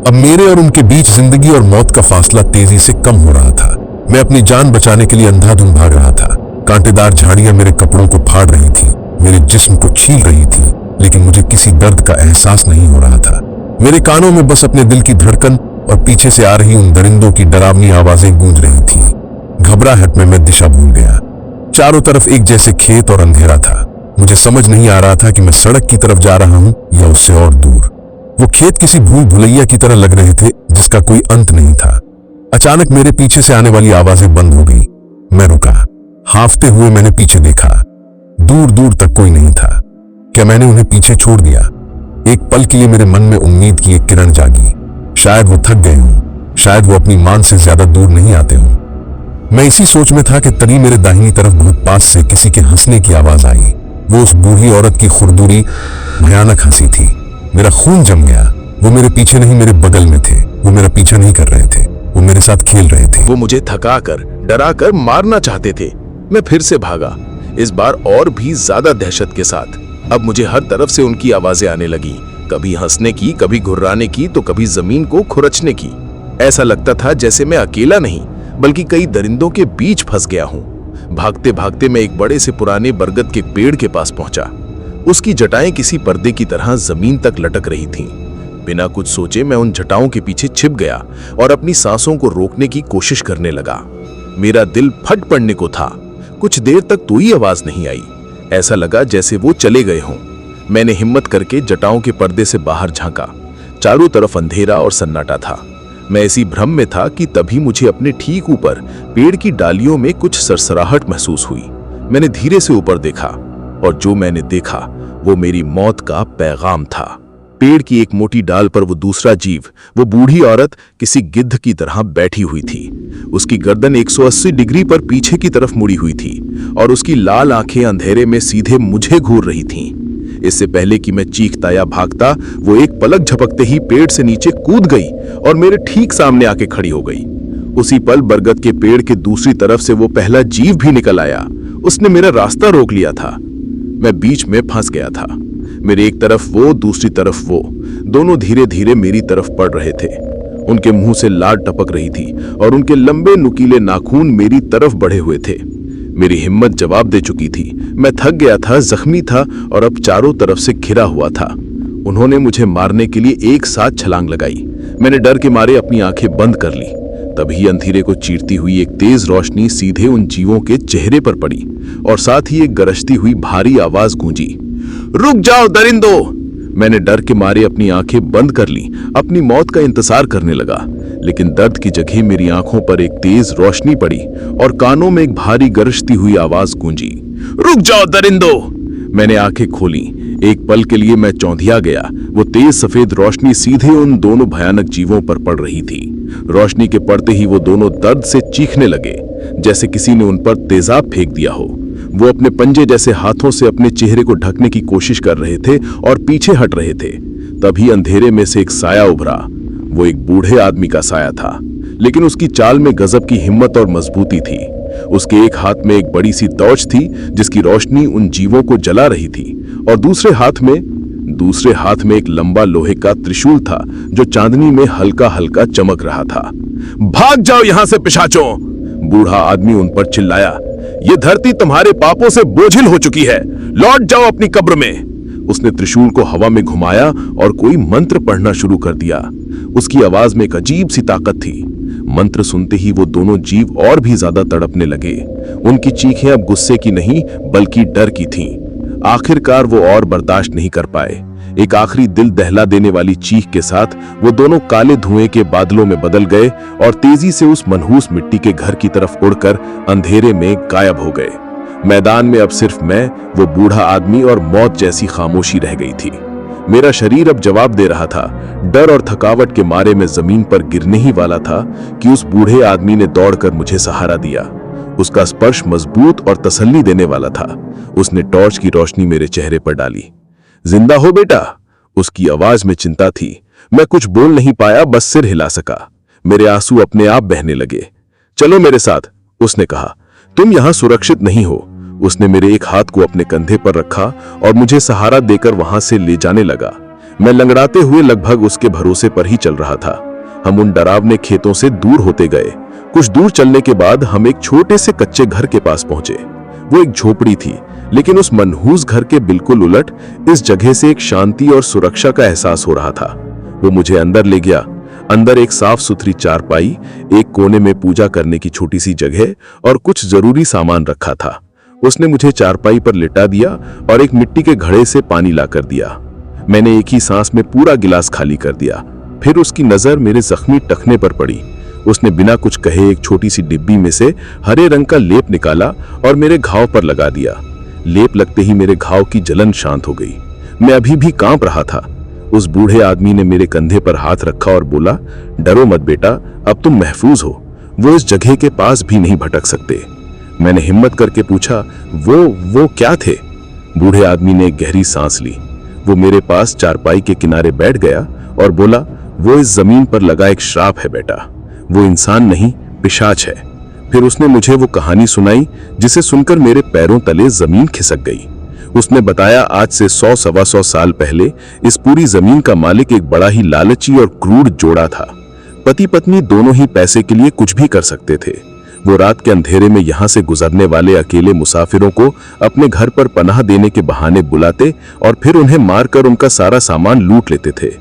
अब मेरे और उनके बीच जिंदगी और मौत का फासला तेजी से कम हो रहा था। मैं अपनी जान बचाने के लिए अंधाधुंध भाग रहा था। कांटेदार झाड़ियां मेरे कपड़ों को फाड़ रही थी, मेरे जिस्म को छील रही थी, लेकिन मुझे किसी दर्द का एहसास नहीं हो रहा था। मेरे कानों में बस अपने दिल की धड़कन और पीछे से आ रही उन दरिंदों की डरावनी आवाजें गूंज रही थी। घबराहट में मैं दिशा भूल गया। चारों तरफ एक जैसे खेत और अंधेरा था। मुझे समझ नहीं आ रहा था कि मैं सड़क की तरफ जा रहा हूं या उससे और दूर। वो खेत किसी भूल भुलैया की तरह लग रहे थे जिसका कोई अंत नहीं था। अचानक मेरे पीछे से आने वाली आवाजें बंद हो गई। मैं रुका। हांफते हुए मैंने पीछे देखा। दूर दूर तक कोई नहीं था। क्या मैंने उन्हें पीछे छोड़ दिया? एक पल के लिए मेरे मन में उम्मीद की एक किरण जागी। शायद वो थक गए हों, शायद वो अपनी मान से ज्यादा दूर नहीं आते हों। मैं इसी सोच में था कि तभी मेरे दाहिनी तरफ बहुत पास से किसी के हंसने की आवाज आई। वो उस बूढ़ी औरत की खुरदुरी भयानक हंसी थी। मेरा खून जम गया। वो मेरे पीछे नहीं, मेरे बगल में थे। वो मेरा पीछा नहीं कर रहे थे, वो मेरे साथ खेल रहे थे। वो मुझे थकाकर, डराकर मारना चाहते थे। मैं फिर से भागा, इस बार और भी ज्यादा दहशत के साथ। अब मुझे हर तरफ से उनकी आवाजें आने लगी, कभी हंसने की, कभी घुर्राने की, तो कभी जमीन को खुरचने की। ऐसा लगता था जैसे मैं अकेला नहीं बल्कि कई दरिंदों के बीच फंस गया हूं। भागते भागते मैं एक बड़े से पुराने बरगद के पेड़ के पास पहुंचा। उसकी जटाएं किसी पर्दे की तरह जमीन तक लटक रही थीं। बिना कुछ सोचे मैं उन जटाओं के पीछे छिप गया और अपनी सांसों को रोकने की कोशिश करने लगा। मेरा दिल फट पड़ने को था। कुछ देर तक कोई आवाज नहीं आई। ऐसा लगा जैसे वो चले गए हों। मैंने हिम्मत करके जटाओं के पर्दे से बाहर झांका। चारों तरफ अंधेरा और सन्नाटा था। मैं इसी भ्रम में था कि तभी मुझे अपने ठीक ऊपर पेड़ की डालियों में कुछ सरसराहट महसूस हुई। मैंने धीरे से ऊपर देखा और जो मैंने देखा वो मेरी मौत का पैगाम था। पेड़ की एक मोटी डाल पर वो दूसरा जीव, वो बूढ़ी औरत किसी गिद्ध की तरह बैठी हुई थी। उसकी गर्दन 180 डिग्री पर पीछे की तरफ मुड़ी हुई थी और उसकी लाल आंखें अंधेरे में सीधे मुझे घूर रही थीं। इससे पहले कि मैं चीखता या भागता, वो एक पलक झपकते ही पेड़ से नीचे कूद गई और मेरे ठीक सामने आके खड़ी हो गई। उसी पल बरगद के पेड़ के दूसरी तरफ से वो पहला जीव भी निकल आया। उसने मेरा रास्ता रोक लिया था। मैं बीच में फंस गया था। मेरे एक तरफ वो, दूसरी तरफ वो, दोनों धीरे धीरे मेरी तरफ पड़ रहे थे। उनके मुंह से लार टपक रही थी और उनके लंबे नुकीले नाखून मेरी तरफ बढ़े हुए थे। मेरी हिम्मत जवाब दे चुकी थी। मैं थक गया था, जख्मी था और अब चारों तरफ से घिरा हुआ था। उन्होंने मुझे मारने के लिए एक साथ छलांग लगाई। मैंने डर के मारे अपनी आंखें बंद कर ली। तभी अंधेरे को चीरती हुई एक तेज रोशनी सीधे उन जीवों के चेहरे पर पड़ी और साथ ही एक गरजती हुई भारी आवाज गूंजी, रुक जाओ दरिंदो! मैंने डर के मारे अपनी आंखें बंद कर ली, अपनी मौत का इंतजार करने लगा। लेकिन दर्द की जगह मेरी आंखों पर एक तेज रोशनी पड़ी और कानों में एक भारी गरजती हुई आवाज गूंजी, रुक जाओ दरिंदो! मैंने आंखें खोली। एक पल के लिए मैं चौंधिया गया। वो तेज सफेद रोशनी सीधे उन दोनों भयानक जीवों पर पड़ रही थी। रोशनी के पड़ते ही वो दोनों दर्द से चीखने लगे, जैसे किसी ने उन पर तेजाब फेंक दिया हो। वो अपने पंजे जैसे हाथों से अपने चेहरे को ढकने की कोशिश कर रहे थे और पीछे हट रहे थे। तभी अंधेरे में से एक साया उभरा। वो एक बूढ़े आदमी का साया था, लेकिन उसकी चाल में गजब की हिम्मत और मजबूती थी। उसके एक हाथ में एक बड़ी सी टॉर्च थी जिसकी रोशनी उन जीवों को जला रही थी और दूसरे हाथ में एक लंबा लोहे का त्रिशूल था जो चांदनी में हल्का हल्का चमक रहा था। भाग जाओ यहां से पिशाचों! बूढ़ा आदमी उन पर चिल्लाया। ये धरती तुम्हारे पापों से बोझिल हो चुकी है। लौट जाओ अपनी कब्र में। उसने त्रिशूल को हवा में घुमाया और कोई मंत्र पढ़ना शुरू कर दिया। उसकी आवाज में एक अजीब सी ताकत थी। मंत्र सुनते ही वो दोनों जीव और भी ज्यादा तड़पने लगे। उनकी चीखें अब गुस्से की नहीं बल्कि डर की थीं। आखिरकार वो और बर्दाश्त नहीं कर पाए। एक आखिरी दिल दहला देने वाली चीख के साथ वो दोनों काले धुएं के बादलों में बदल गए और तेजी से उस मनहूस मिट्टी के घर की तरफ उड़कर अंधेरे में गायब हो गए। मैदान में अब सिर्फ मैं, वो बूढ़ा आदमी और मौत जैसी खामोशी रह गई थी। मेरा शरीर अब जवाब दे रहा था। डर और थकावट के मारे मैं जमीन पर गिरने ही वाला था कि उस बूढ़े आदमी ने दौड़कर मुझे सहारा दिया। उसका स्पर्श मजबूत और तसल्ली देने वाला था। उसने टॉर्च की रोशनी मेरे चेहरे पर डाली। जिंदा हो बेटा? उसकी आवाज में चिंता थी। मैं कुछ बोल नहीं पाया, बस सिर हिला सका। मेरे आंसू अपने आप बहने लगे। चलो मेरे साथ, उसने कहा। तुम यहां सुरक्षित नहीं हो। उसने मेरे एक हाथ को अपने कंधे पर रखा और मुझे सहारा देकर वहां से ले जाने लगा। मैं लंगड़ाते हुए लगभग उसके भरोसे पर ही चल रहा था। हम उन डरावने खेतों से दूर होते गए। कुछ दूर चलने के बाद हम एक छोटे से कच्चे घर के पास पहुंचे। वो एक झोपड़ी थी, लेकिन उस मनहूस घर के बिल्कुल उलट इस जगह से एक शांति और सुरक्षा का एहसास हो रहा था। वो मुझे अंदर ले गया। अंदर एक साफ सुथरी चारपाई, एक कोने में पूजा करने की छोटी सी जगह और कुछ जरूरी सामान रखा था। उसने मुझे चारपाई पर लिटा दिया और एक मिट्टी के घड़े से पानी लाकर दिया। मैंने एक ही सांस में पूरा गिलास खाली कर दिया। फिर उसकी नजर मेरे जख्मी टखने पर पड़ी। उसने बिना कुछ कहे एक छोटी सी डिब्बी में से हरे रंग का लेप निकाला और मेरे घाव पर लगा दिया। लेप लगते ही मेरे घाव की जलन शांत हो गई। मैं अभी भी कांप रहा था। उस बूढ़े आदमी ने मेरे कंधे पर हाथ रखा और बोला, डरो मत बेटा, अब तुम महफूज हो। वो इस जगह के पास भी नहीं भटक सकते। मैंने हिम्मत करके पूछा, वो क्या थे? बूढ़े आदमी ने एक गहरी सांस ली। वो मेरे पास चारपाई के किनारे बैठ गया और बोला, वो इस जमीन पर लगा एक श्राप है बेटा। वो इंसान नहीं, पिशाच है। फिर उसने मुझे वो कहानी सुनाई जिसे सुनकर मेरे पैरों तले जमीन खिसक गई। उसने बताया, आज से 100-125 साल पहले इस पूरी जमीन का मालिक एक बड़ा ही लालची और क्रूर जोड़ा था। पति पत्नी दोनों ही पैसे के लिए कुछ भी कर सकते थे। वो रात के अंधेरे में यहां से गुजरने वाले अकेले मुसाफिरों को अपने घर पर पनाह देने के बहाने बुलाते और फिर उन्हें मारकर उनका सारा सामान लूट लेते थे।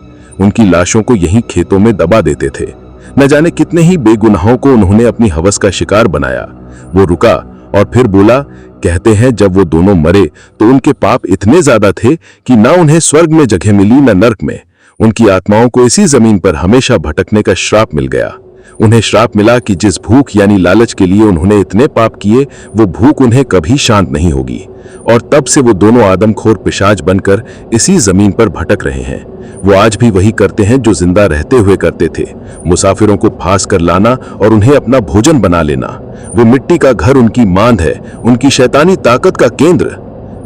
उनकी लाशों को यहीं खेतों में दबा देते थे। न जाने कितने ही बेगुनाहों को उन्होंने अपनी हवस का शिकार बनाया। वो रुका और फिर बोला, कहते हैं जब वो दोनों मरे तो उनके पाप इतने ज्यादा थे कि ना उन्हें स्वर्ग में जगह मिली न नर्क में। उनकी आत्माओं को इसी जमीन पर हमेशा भटकने का श्राप मिल गया। उन्हें श्राप मिला कि जिस भूख यानी लालच के लिए उन्होंने इतने पाप किए, वो भूख उन्हें कभी शांत नहीं होगी। और तब से वो दोनों आदमखोर पिशाच बनकर इसी जमीन पर भटक रहे हैं। वो आज भी वही करते हैं जो जिंदा रहते हुए करते थे, मुसाफिरों को फांस कर लाना और उन्हें अपना भोजन बना लेना। वो मिट्टी का घर उनकी मांद है, उनकी शैतानी ताकत का केंद्र।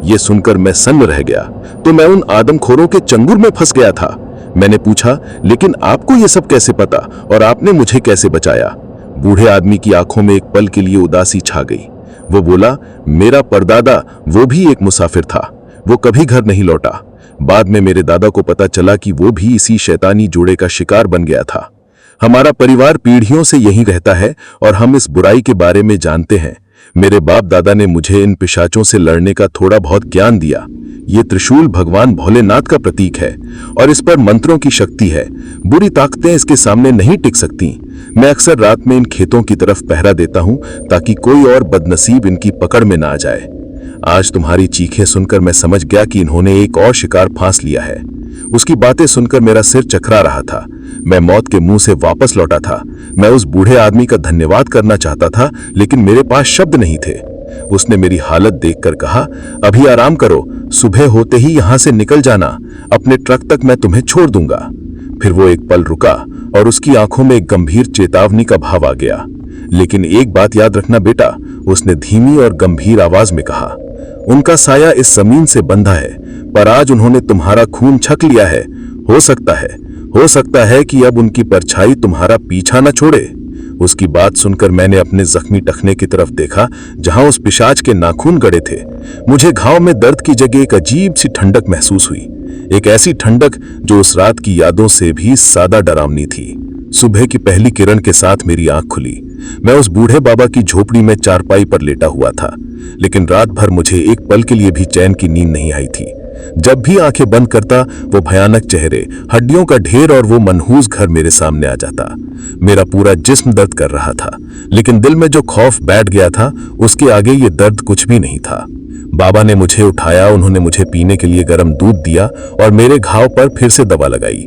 ये सुनकर मैं सन्न रह गया। तो मैं उन आदमखोरों के चंगुल में फंस गया था। मैंने पूछा, लेकिन आपको ये सब कैसे पता और आपने मुझे कैसे बचाया? बूढ़े आदमी की आंखों में एक पल के लिए उदासी छा गई। वो बोला, मेरा परदादा वो भी एक मुसाफिर था। वो कभी घर नहीं लौटा। बाद में मेरे दादा को पता चला कि वो भी इसी शैतानी जोड़े का शिकार बन गया था। हमारा परिवार पीढ़ियों से यहीं रहता है और हम इस बुराई के बारे में जानते हैं। मेरे बाप दादा ने मुझे इन पिशाचों से लड़ने का थोड़ा बहुत ज्ञान दिया। ये त्रिशूल भगवान भोलेनाथ का प्रतीक है और इस पर मंत्रों की शक्ति है। बुरी ताकतें इसके सामने नहीं टिक सकती। मैं अक्सर रात में इन खेतों की तरफ पहरा देता हूं ताकि कोई और बदनसीब इनकी पकड़ में ना आ जाए। आज तुम्हारी चीखें सुनकर मैं समझ गया कि इन्होंने एक और शिकार फांस लिया है। उसकी बातें सुनकर मेरा सिर चकरा रहा था। मैं मौत के मुंह से वापस लौटा था। मैं उस बूढ़े आदमी का धन्यवाद करना चाहता था, लेकिन मेरे पास शब्द नहीं थे। उसने मेरी हालत देखकर कहा, अभी आराम करो, सुबह होते ही यहां से निकल जाना। अपने ट्रक तक मैं तुम्हें छोड़ दूंगा। फिर वो एक पल रुका और उसकी आंखों में एक गंभीर चेतावनी का भाव आ गया। लेकिन एक बात याद रखना बेटा, उसने धीमी और गंभीर आवाज में कहा, उनका साया इस जमीन से बंधा है, पर आज उन्होंने तुम्हारा खून छक लिया है। हो सकता है कि अब उनकी परछाई तुम्हारा पीछा न छोड़े। उसकी बात सुनकर मैंने अपने जख्मी टखने की तरफ देखा, जहां उस पिशाच के नाखून गड़े थे। मुझे घाव में दर्द की जगह एक अजीब सी ठंडक महसूस हुई, एक ऐसी ठंडक जो उस रात की यादों से भी ज्यादा डरावनी थी। सुबह की पहली किरण के साथ मेरी आंख खुली। मैं उस बूढ़े बाबा की झोपड़ी में चारपाई पर लेटा हुआ था, लेकिन रात भर मुझे एक पल के लिए भी चैन की नींद नहीं आई थी। जब भी आंखें बंद करता, वो भयानक चेहरे, हड्डियों का ढेर और वो मनहूस घर मेरे सामने आ जाता। मेरा पूरा जिस्म दर्द कर रहा था, लेकिन दिल में जो खौफ बैठ गया था, उसके आगे ये दर्द कुछ भी नहीं था। बाबा ने मुझे उठाया, उन्होंने मुझे पीने के लिए गर्म दूध दिया और मेरे घाव पर फिर से दवा लगाई।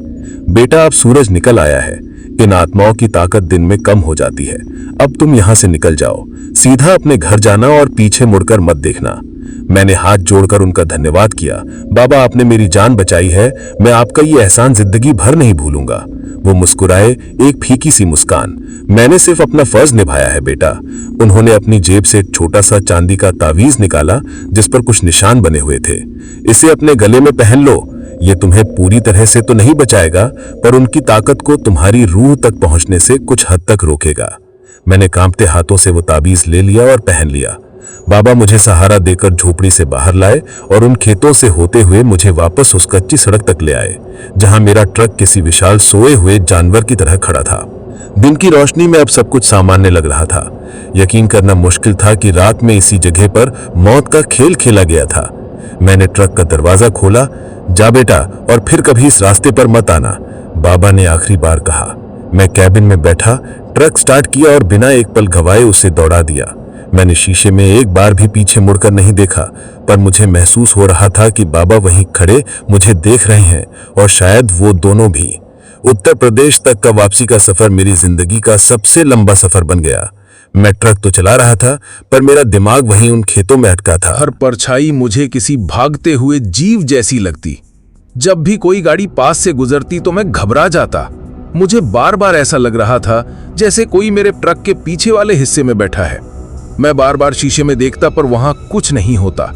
बेटा, अब सूरज निकल आया है। इन आत्माओं की ताकत दिन में कम हो जाती है। अब तुम यहां से निकल जाओ, सीधा अपने घर जाना और पीछे मुड़कर मत देखना। मैंने हाथ जोड़कर उनका धन्यवाद किया। बाबा, आपने मेरी जान बचाई है। मैं आपका ये एहसान जिंदगी भर नहीं भूलूंगा। वो मुस्कुराए, एक फीकी सी मुस्कान। मैंने सिर्फ अपना फर्ज निभाया है बेटा। उन्होंने अपनी जेब से एक छोटा सा चांदी का तावीज निकाला, जिस पर कुछ निशान बने हुए थे। इसे अपने गले में पहन लो। ये तुम्हें पूरी तरह से तो नहीं बचाएगा, पर उनकी ताकत को तुम्हारी रूह तक पहुंचने से कुछ हद तक रोकेगा। मैंने कांपते हाथों से वो ताबीज ले लिया और पहन लिया। बाबा मुझे सहारा देकर झोपड़ी से बाहर लाए और उन खेतों से होते हुए मुझे वापस उस कच्ची सड़क तक ले आए, जहां मेरा ट्रक किसी विशाल सोए हुए जानवर की तरह खड़ा था। दिन की रोशनी में अब सब कुछ सामान्य लग रहा था। यकीन करना मुश्किल था कि रात में इसी जगह पर मौत का खेल खेला गया था। मैंने ट्रक का दरवाजा खोला। जा बेटा, और फिर कभी इस रास्ते पर मत आना, बाबा ने आखिरी बार कहा। मैं कैबिन में बैठा, ट्रक स्टार्ट किया और बिना एक पल गवाए उसे दौड़ा दिया। मैंने शीशे में एक बार भी पीछे मुड़कर नहीं देखा, पर मुझे महसूस हो रहा था कि बाबा वहीं खड़े मुझे देख रहे हैं, और शायद वो दोनों भी। उत्तर प्रदेश तक का वापसी का सफर मेरी जिंदगी का सबसे लंबा सफर बन गया। मैं ट्रक तो चला रहा था, पर मेरा दिमाग वहीं उन खेतों में अटका था। हर परछाई मुझे किसी भागते हुए जीव जैसी लगती। जब भी कोई गाड़ी पास से गुजरती तो मैं घबरा जाता। मुझे बार बार ऐसा लग रहा था जैसे कोई मेरे ट्रक के पीछे वाले हिस्से में बैठा है। मैं बार बार शीशे में देखता, पर वहां कुछ नहीं होता।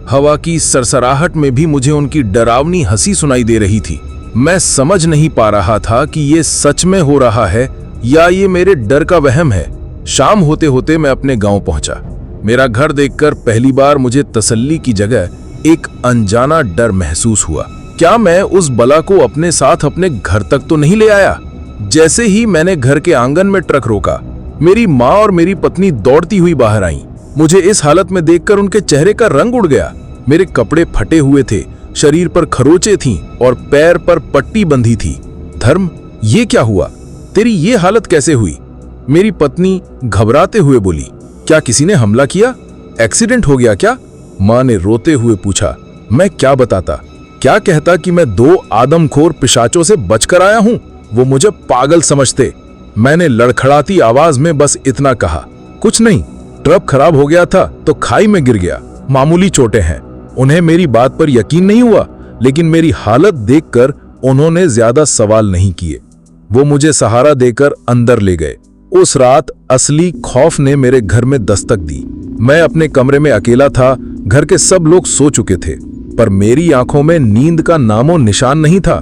हवा की सरसराहट में भी मुझे उनकी डरावनी हंसी सुनाई दे रही थी। मैं समझ नहीं पा रहा था कि ये सच में हो रहा है या ये मेरे डर का वहम है। शाम होते होते मैं अपने गांव पहुंचा। मेरा घर देखकर पहली बार मुझे तसल्ली की जगह एक अनजाना डर महसूस हुआ। क्या मैं उस बला को अपने साथ अपने घर तक तो नहीं ले आया? जैसे ही मैंने घर के आंगन में ट्रक रोका, मेरी माँ और मेरी पत्नी दौड़ती हुई बाहर आईं। मुझे इस हालत में देखकर उनके चेहरे का रंग उड़ गया। मेरे कपड़े फटे हुए थे, शरीर पर खरोंचें थीं और पैर पर पट्टी बंधी थी। धर्म, ये क्या हुआ? तेरी ये हालत कैसे हुई? मेरी पत्नी घबराते हुए बोली। क्या किसी ने हमला किया? एक्सीडेंट हो गया क्या? माँ ने रोते हुए पूछा। मैं क्या बताता? क्या कहता कि मैं 2 आदमखोर पिशाचों से बचकर आया हूं? वो मुझे पागल समझते। मैंने लड़खड़ाती आवाज में बस इतना कहा, कुछ नहीं, ट्रक खराब हो गया था तो खाई में गिर गया, मामूली चोटें हैं। उन्हें मेरी बात पर यकीन नहीं हुआ, लेकिन मेरी हालत देखकर उन्होंने ज्यादा सवाल नहीं किए। वो मुझे सहारा देकर अंदर ले गए। उस रात असली खौफ ने मेरे घर में दस्तक दी। मैं अपने कमरे में अकेला था। घर के सब लोग सो चुके थे, पर मेरी आंखों में नींद का नामो निशान नहीं था।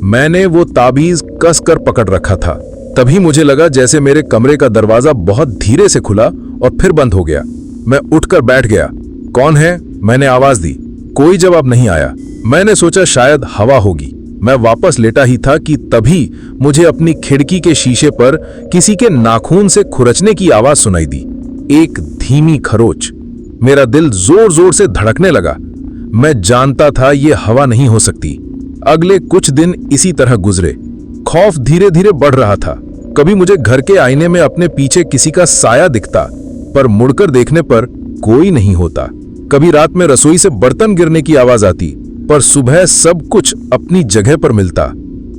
मैंने वो ताबीज कसकर पकड़ रखा था। तभी मुझे लगा जैसे मेरे कमरे का दरवाजा बहुत धीरे से खुला और फिर बंद हो गया। मैं उठकर बैठ गया। कौन है? मैंने आवाज दी। कोई जवाब नहीं आया। मैंने सोचा शायद हवा होगी। मैं वापस लेटा ही था कि तभी मुझे अपनी खिड़की के शीशे पर किसी के नाखून से खुरचने की आवाज सुनाई दी। एक धीमी खरोच। मेरा दिल जोर जोर से धड़कने लगा। मैं जानता था ये हवा नहीं हो सकती। अगले कुछ दिन इसी तरह गुजरे। खौफ धीरे धीरे बढ़ रहा था। कभी मुझे घर के आईने में अपने पीछे किसी का साया दिखता, पर मुड़कर देखने पर कोई नहीं होता। कभी रात में रसोई से बर्तन गिरने की आवाज आती, पर सुबह सब कुछ अपनी जगह पर मिलता।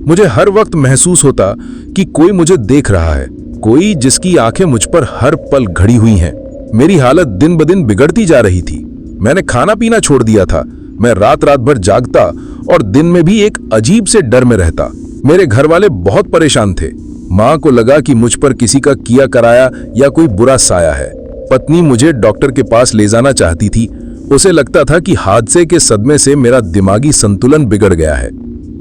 मुझे हर वक्त महसूस होता कि कोई मुझे देख रहा है, कोई जिसकी आंखें मुझ पर हर पल घड़ी हुई हैं। मेरी हालत दिन ब दिन बिगड़ती जा रही थी। मैंने खाना पीना छोड़ दिया था। मैं रात रात भर जागता और दिन में भी एक अजीब से डर में रहता। मेरे घर वाले बहुत परेशान थे। माँ को लगा कि मुझ पर किसी का किया कराया या कोई बुरा साया है। पत्नी मुझे डॉक्टर के पास ले जाना चाहती थी। उसे लगता था कि हादसे के सदमे से मेरा दिमागी संतुलन बिगड़ गया है।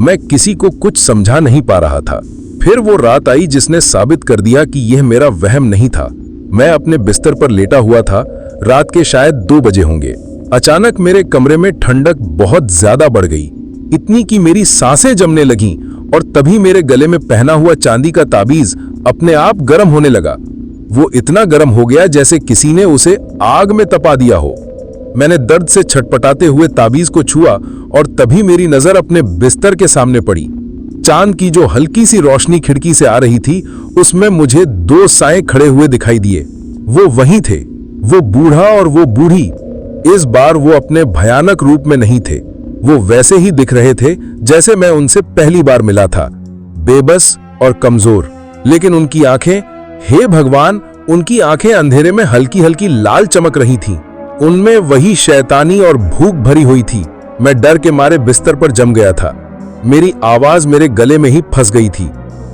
मैं किसी को कुछ समझा नहीं पा रहा था। फिर वो रात आई जिसने साबित कर दिया कि यह मेरा वहम नहीं था। मैं अपने बिस्तर पर लेटा हुआ था। रात के शायद 2 बजे होंगे। अचानक मेरे कमरे में ठंडक बहुत ज्यादा बढ़ गई, इतनी कि मेरी सांसें जमने लगीं और तभी मेरे गले में पहना हुआ चांदी का ताबीज अपने आप गर्म होने लगा। वो इतना गर्म हो गया जैसे किसी ने उसे आग में तपा दिया हो। मैंने दर्द से छटपटाते हुए ताबीज को छुआ और तभी मेरी नजर अपने बिस्तर के सामने पड़ी। चांद की जो हल्की सी रोशनी खिड़की से आ रही थी, उसमें मुझे 2 साए खड़े हुए दिखाई दिए। वो वही थे, वो बूढ़ा और वो बूढ़ी। इस बार वो अपने भयानक रूप में नहीं थे। वो वैसे ही दिख रहे थे जैसे मैं उनसे पहली बार मिला था, बेबस और कमजोर। लेकिन उनकी आंखें, हे भगवान, उनकी आंखें अंधेरे में हल्की हल्की लाल चमक रही थीं। उनमें वही शैतानी और भूख भरी हुई थी। मैं डर के मारे बिस्तर पर जम गया था। मेरी आवाज मेरे गले में ही फंस गई थी।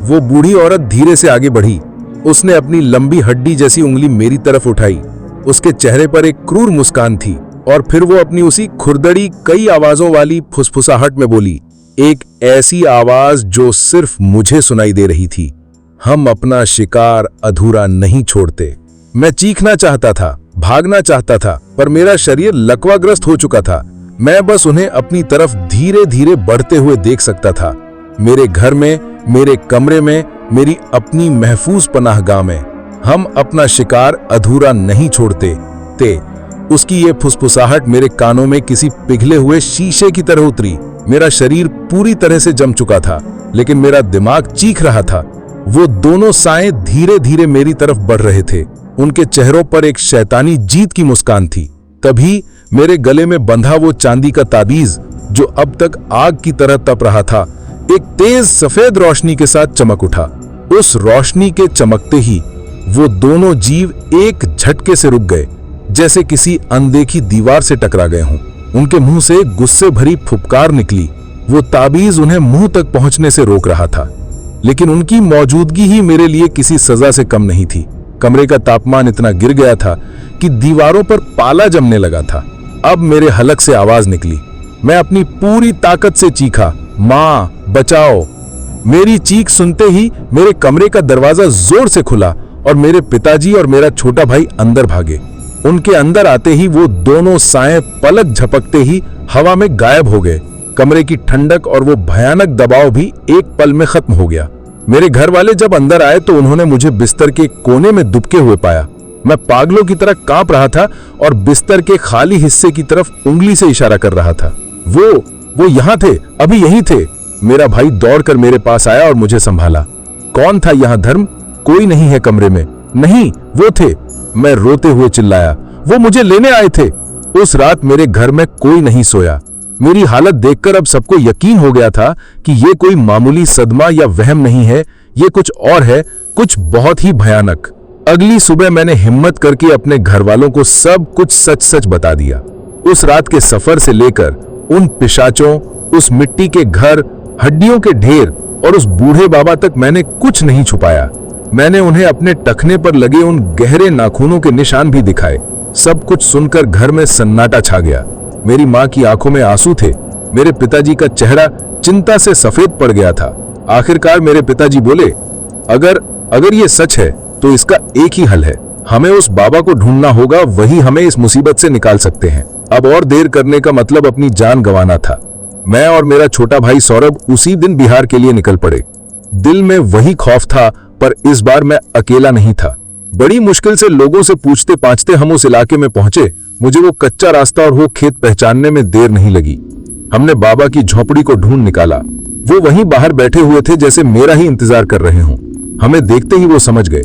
वो बूढ़ी औरत धीरे से आगे बढ़ी। उसने अपनी लंबी हड्डी जैसी उंगली मेरी तरफ उठाई। उसके चेहरे पर एक क्रूर मुस्कान थी और फिर वो अपनी उसी खुरदड़ी कई आवाजों वाली फुसफुसाहट में बोली, एक ऐसी आवाज जो सिर्फ मुझे सुनाई दे रही थी। हम अपना शिकार अधूरा नहीं छोड़ते। मैं चीखना चाहता था, भागना चाहता था, पर मेरा शरीर लकवाग्रस्त हो चुका था। मैं बस उन्हें अपनी तरफ धीरे धीरे बढ़ते हुए देख सकता था। मेरे घर में, मेरे कमरे में, मेरी अपनी महफूज पनाहगाह में हम अपना शिकार अधूरा नहीं छोड़ते थे। उसकी ये फुसफुसाहट मेरे कानों में किसी पिघले हुए शीशे की तरह उतरी। मेरा शरीर पूरी तरह से जम चुका था, लेकिन मेरा दिमाग चीख रहा था। वो दोनों साएं धीरे धीरे मेरी तरफ बढ़ रहे थे। उनके चेहरों पर एक शैतानी जीत की मुस्कान थी। तभी मेरे गले में बंधा वो चांदी का ताबीज, जो अब तक आग की तरह तप रहा था, एक तेज सफेद रोशनी के साथ चमक उठा। उस रोशनी के चमकते ही वो दोनों जीव एक झटके से रुक गए, जैसे किसी अनदेखी दीवार से टकरा गए हों। उनके मुंह से गुस्से भरी फुफकार निकली। वो ताबीज उन्हें मुंह तक पहुंचने से रोक रहा था, लेकिन उनकी मौजूदगी ही मेरे लिए किसी सजा से कम नहीं थी। कमरे का तापमान इतना गिर गया था कि दीवारों पर पाला जमने लगा था। अब मेरे हलक से आवाज निकली। मैं अपनी पूरी ताकत से चीखा, मां बचाओ। मेरी चीख सुनते ही मेरे कमरे का दरवाजा जोर से खुला और मेरे पिताजी और मेरा छोटा भाई अंदर भागे। उनके अंदर आते ही वो दोनों साएं पलक झपकते ही हवा में गायब हो गए। कमरे की ठंडक और वो भयानक दबाव भी एक पल में खत्म हो गया। मेरे घर वाले जब अंदर आए तो उन्होंने मुझे बिस्तर के कोने में दुबके हुए पाया। मैं पागलों की तरह कांप रहा था और बिस्तर के खाली हिस्से की तरफ उंगली से इशारा कर रहा था। वो यहां थे, अभी यहीं थे। मेरा भाई दौड़कर मेरे पास आया और मुझे संभाला। कौन था यहां धर्म? कोई नहीं है कमरे में। नहीं, वो थे। मैं रोते हुए चिल्लाया। वो मुझे लेने आए थे। उस रात मेरे घर में कोई नहीं सोया। मेरी हालत देखकर अब सबको यकीन हो गया था कि ये कोई मामूली सदमा या वहम नहीं है, ये कुछ और है, कुछ बहुत ही भयानक। अगली सुबह मैंने हिम्मत करके अपने घर वालों को सब कुछ सच सच बता दिया। उस रात के सफर से लेकर उन पिशाचों, उस मिट्टी के घर, हड्डियों के ढेर और उस बूढ़े बाबा तक मैंने कुछ नहीं छुपाया। मैंने उन्हें अपने टखने पर लगे उन गहरे नाखूनों के निशान भी दिखाए। सब कुछ सुनकर घर में सन्नाटा छा गया। मेरी मां की आंखों में आंसू थे। मेरे पिताजी का चेहरा चिंता से सफेद पड़ गया था। आखिरकार मेरे पिताजी बोले, अगर ये सच है तो इसका एक ही हल है। हमें उस बाबा को ढूंढना होगा, वही हमें इस मुसीबत से निकाल सकते हैं। अब और देर करने का मतलब अपनी जान गंवाना था। मैं और मेरा छोटा भाई सौरभ उसी दिन बिहार के लिए निकल पड़े। दिल में वही खौफ था, पर इस बार मैं अकेला नहीं था। बड़ी मुश्किल से लोगों से पूछते पाछते हम उस इलाके में पहुंचे। मुझे वो कच्चा रास्ता और वो खेत पहचानने में देर नहीं लगी। हमने बाबा की झोपड़ी को ढूंढ निकाला। वो वहीं बाहर बैठे हुए थे, जैसे मेरा ही इंतजार कर रहे हों। हमें देखते ही वो समझ गए।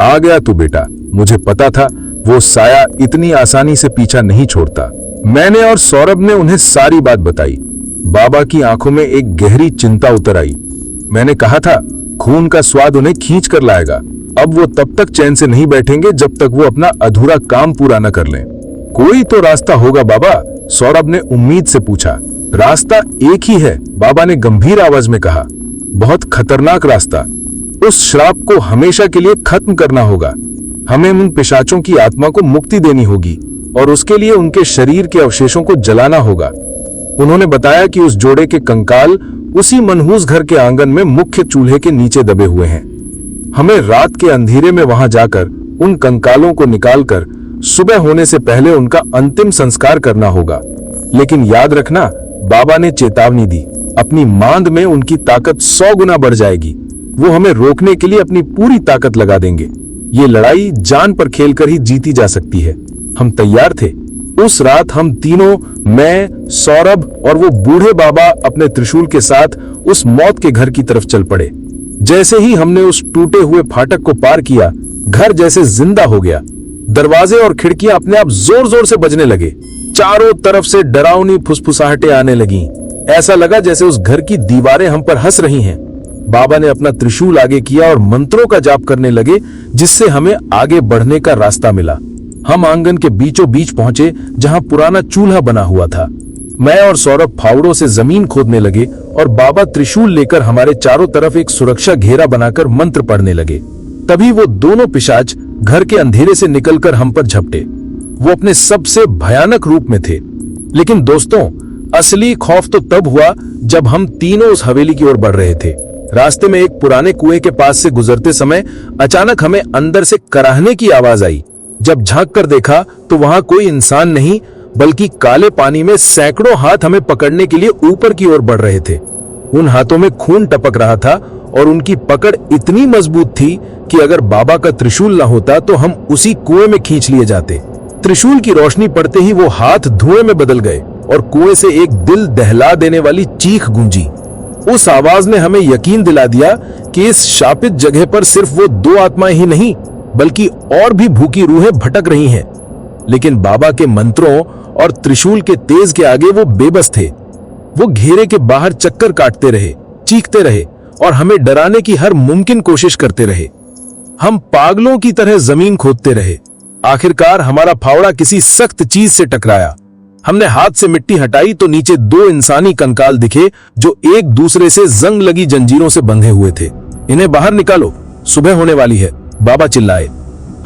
आ गया तू बेटा। मुझे पता था वो साया इतनी आसानी से पीछा नहीं छोड़ता। मैंने और सौरभ ने उन्हें सारी बात बताई। बाबा की आंखों में एक गहरी चिंता उतर आई। मैंने कहा था, खून का स्वाद उन्हें खींच कर लाएगा। अब वो तब तक चैन से नहीं बैठेंगे जब तक वो अपना अधूरा काम पूरा न कर लें। कोई तो रास्ता होगा बाबा, सौरभ ने उम्मीद से पूछा। रास्ता एक ही है, बाबा ने गंभीर आवाज में कहा। बहुत खतरनाक रास्ता। उस श्राप को हमेशा के लिए खत्म करना होगा। हमें उन पिशाचों की आत्मा को मुक्ति देनी होगी और उसके लिए उनके शरीर के अवशेषों को जलाना होगा। उन्होंने बताया कि उस जोड़े के कंकाल उसी मनहूस घर के आंगन में मुख्य चूल्हे के नीचे दबे हुए हैं। हमें रात के अंधेरे में वहां जाकर उन कंकालों को निकालकर सुबह होने से पहले उनका अंतिम संस्कार करना होगा। लेकिन याद रखना, बाबा ने चेतावनी दी, अपनी मांद में उनकी ताकत 100 गुना बढ़ जाएगी। वो हमें रोकने के लिए अपनी पूरी ताकत लगा देंगे। ये लड़ाई जान पर खेलकर ही जीती जा सकती है। हम तैयार थे। उस रात हम तीनों, मैं, सौरभ और वो बूढ़े बाबा अपने त्रिशूल के साथ उस मौत के घर की तरफ चल पड़े। जैसे ही हमने उस टूटे हुए फाटक को पार किया, घर जैसे जिंदा हो गया। दरवाजे और खिड़कियां अपने आप जोर जोर से बजने लगे। चारों तरफ से डरावनी फुसफुसाहटें आने लगीं। ऐसा लगा जैसे उस घर की दीवारें हम पर हंस रही हैं। बाबा ने अपना त्रिशूल आगे किया और मंत्रों का जाप करने लगे, जिससे हमें आगे बढ़ने का रास्ता मिला। हम आंगन के बीचों बीच पहुंचे, जहां पुराना चूल्हा बना हुआ था। मैं और सौरभ फावड़ों से जमीन खोदने लगे और बाबा त्रिशूल लेकर हमारे चारों तरफ एक सुरक्षा घेरा बनाकर मंत्र पढ़ने लगे। तभी वो दोनों पिशाच घर के अंधेरे से निकलकर हम पर झपटे। वो अपने सबसे भयानक रूप में थे। लेकिन दोस्तों, असली खौफ तो तब हुआ जब हम तीनों उस हवेली की ओर बढ़ रहे थे। रास्ते में एक पुराने कुएं के पास से गुजरते समय अचानक हमें अंदर से कराहने की आवाज आई। जब झांक कर देखा तो वहां कोई इंसान नहीं, बल्कि काले पानी में सैकड़ों हाथ हमें पकड़ने के लिए ऊपर की ओर बढ़ रहे थे। उन हाथों में खून टपक रहा था और उनकी पकड़ इतनी मजबूत थी कि अगर बाबा का त्रिशूल न होता तो हम उसी कुएं में खींच लिए जाते। त्रिशूल की रोशनी पड़ते ही वो हाथ धुएं में बदल गए और कुएं से एक दिल दहला देने वाली चीख गूंजी। उस आवाज ने हमें यकीन दिला दिया कि इस शापित जगह पर सिर्फ वो दो आत्माएं ही नहीं, बल्कि और भी भूखी रूहें भटक रही हैं। लेकिन बाबा के मंत्रों और त्रिशूल के तेज के आगे वो बेबस थे। वो घेरे के बाहर चक्कर काटते रहे, चीखते रहे और हमें डराने की हर मुमकिन कोशिश करते रहे। हम पागलों की तरह जमीन खोदते रहे। आखिरकार हमारा फावड़ा किसी सख्त चीज से टकराया। हमने हाथ से मिट्टी हटाई तो नीचे दो इंसानी कंकाल दिखे जो एक दूसरे से जंग लगी जंजीरों से बंधे हुए थे। इन्हें बाहर निकालो, सुबह होने वाली है, बाबा चिल्लाए।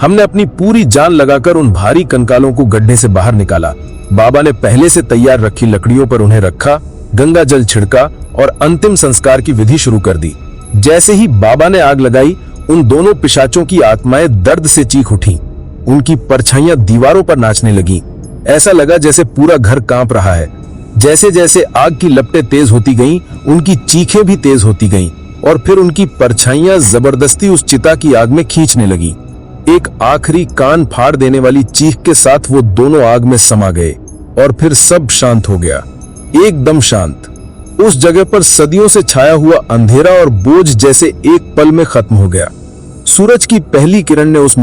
हमने अपनी पूरी जान लगाकर उन भारी कंकालों को गड्ढे से बाहर निकाला। बाबा ने पहले से तैयार रखी लकड़ियों पर उन्हें रखा, गंगा जल छिड़का और अंतिम संस्कार की विधि शुरू कर दी। जैसे ही बाबा ने आग लगाई, उन दोनों पिशाचों की आत्माएं दर्द से चीख उठी। उनकी परछाइयां दीवारों पर नाचने लगी। ऐसा लगा जैसे पूरा घर कांप रहा है। जैसे जैसे आग की लपटें तेज होती गईं, उनकी चीखें भी तेज होती गईं और फिर उनकी परछाइयां जबरदस्ती उस चिता की आग में खींचने लगी। एक आखिरी कान फाड़ देने वाली चीख के साथ वो दोनों आग में समा गए और फिर सब शांत हो गया, एकदम शांत। उस जगह पर सदियों से छाया हुआ अंधेरा और बोझ जैसे एक पल में खत्म हो गया। सूरज की पहली किरण ने उस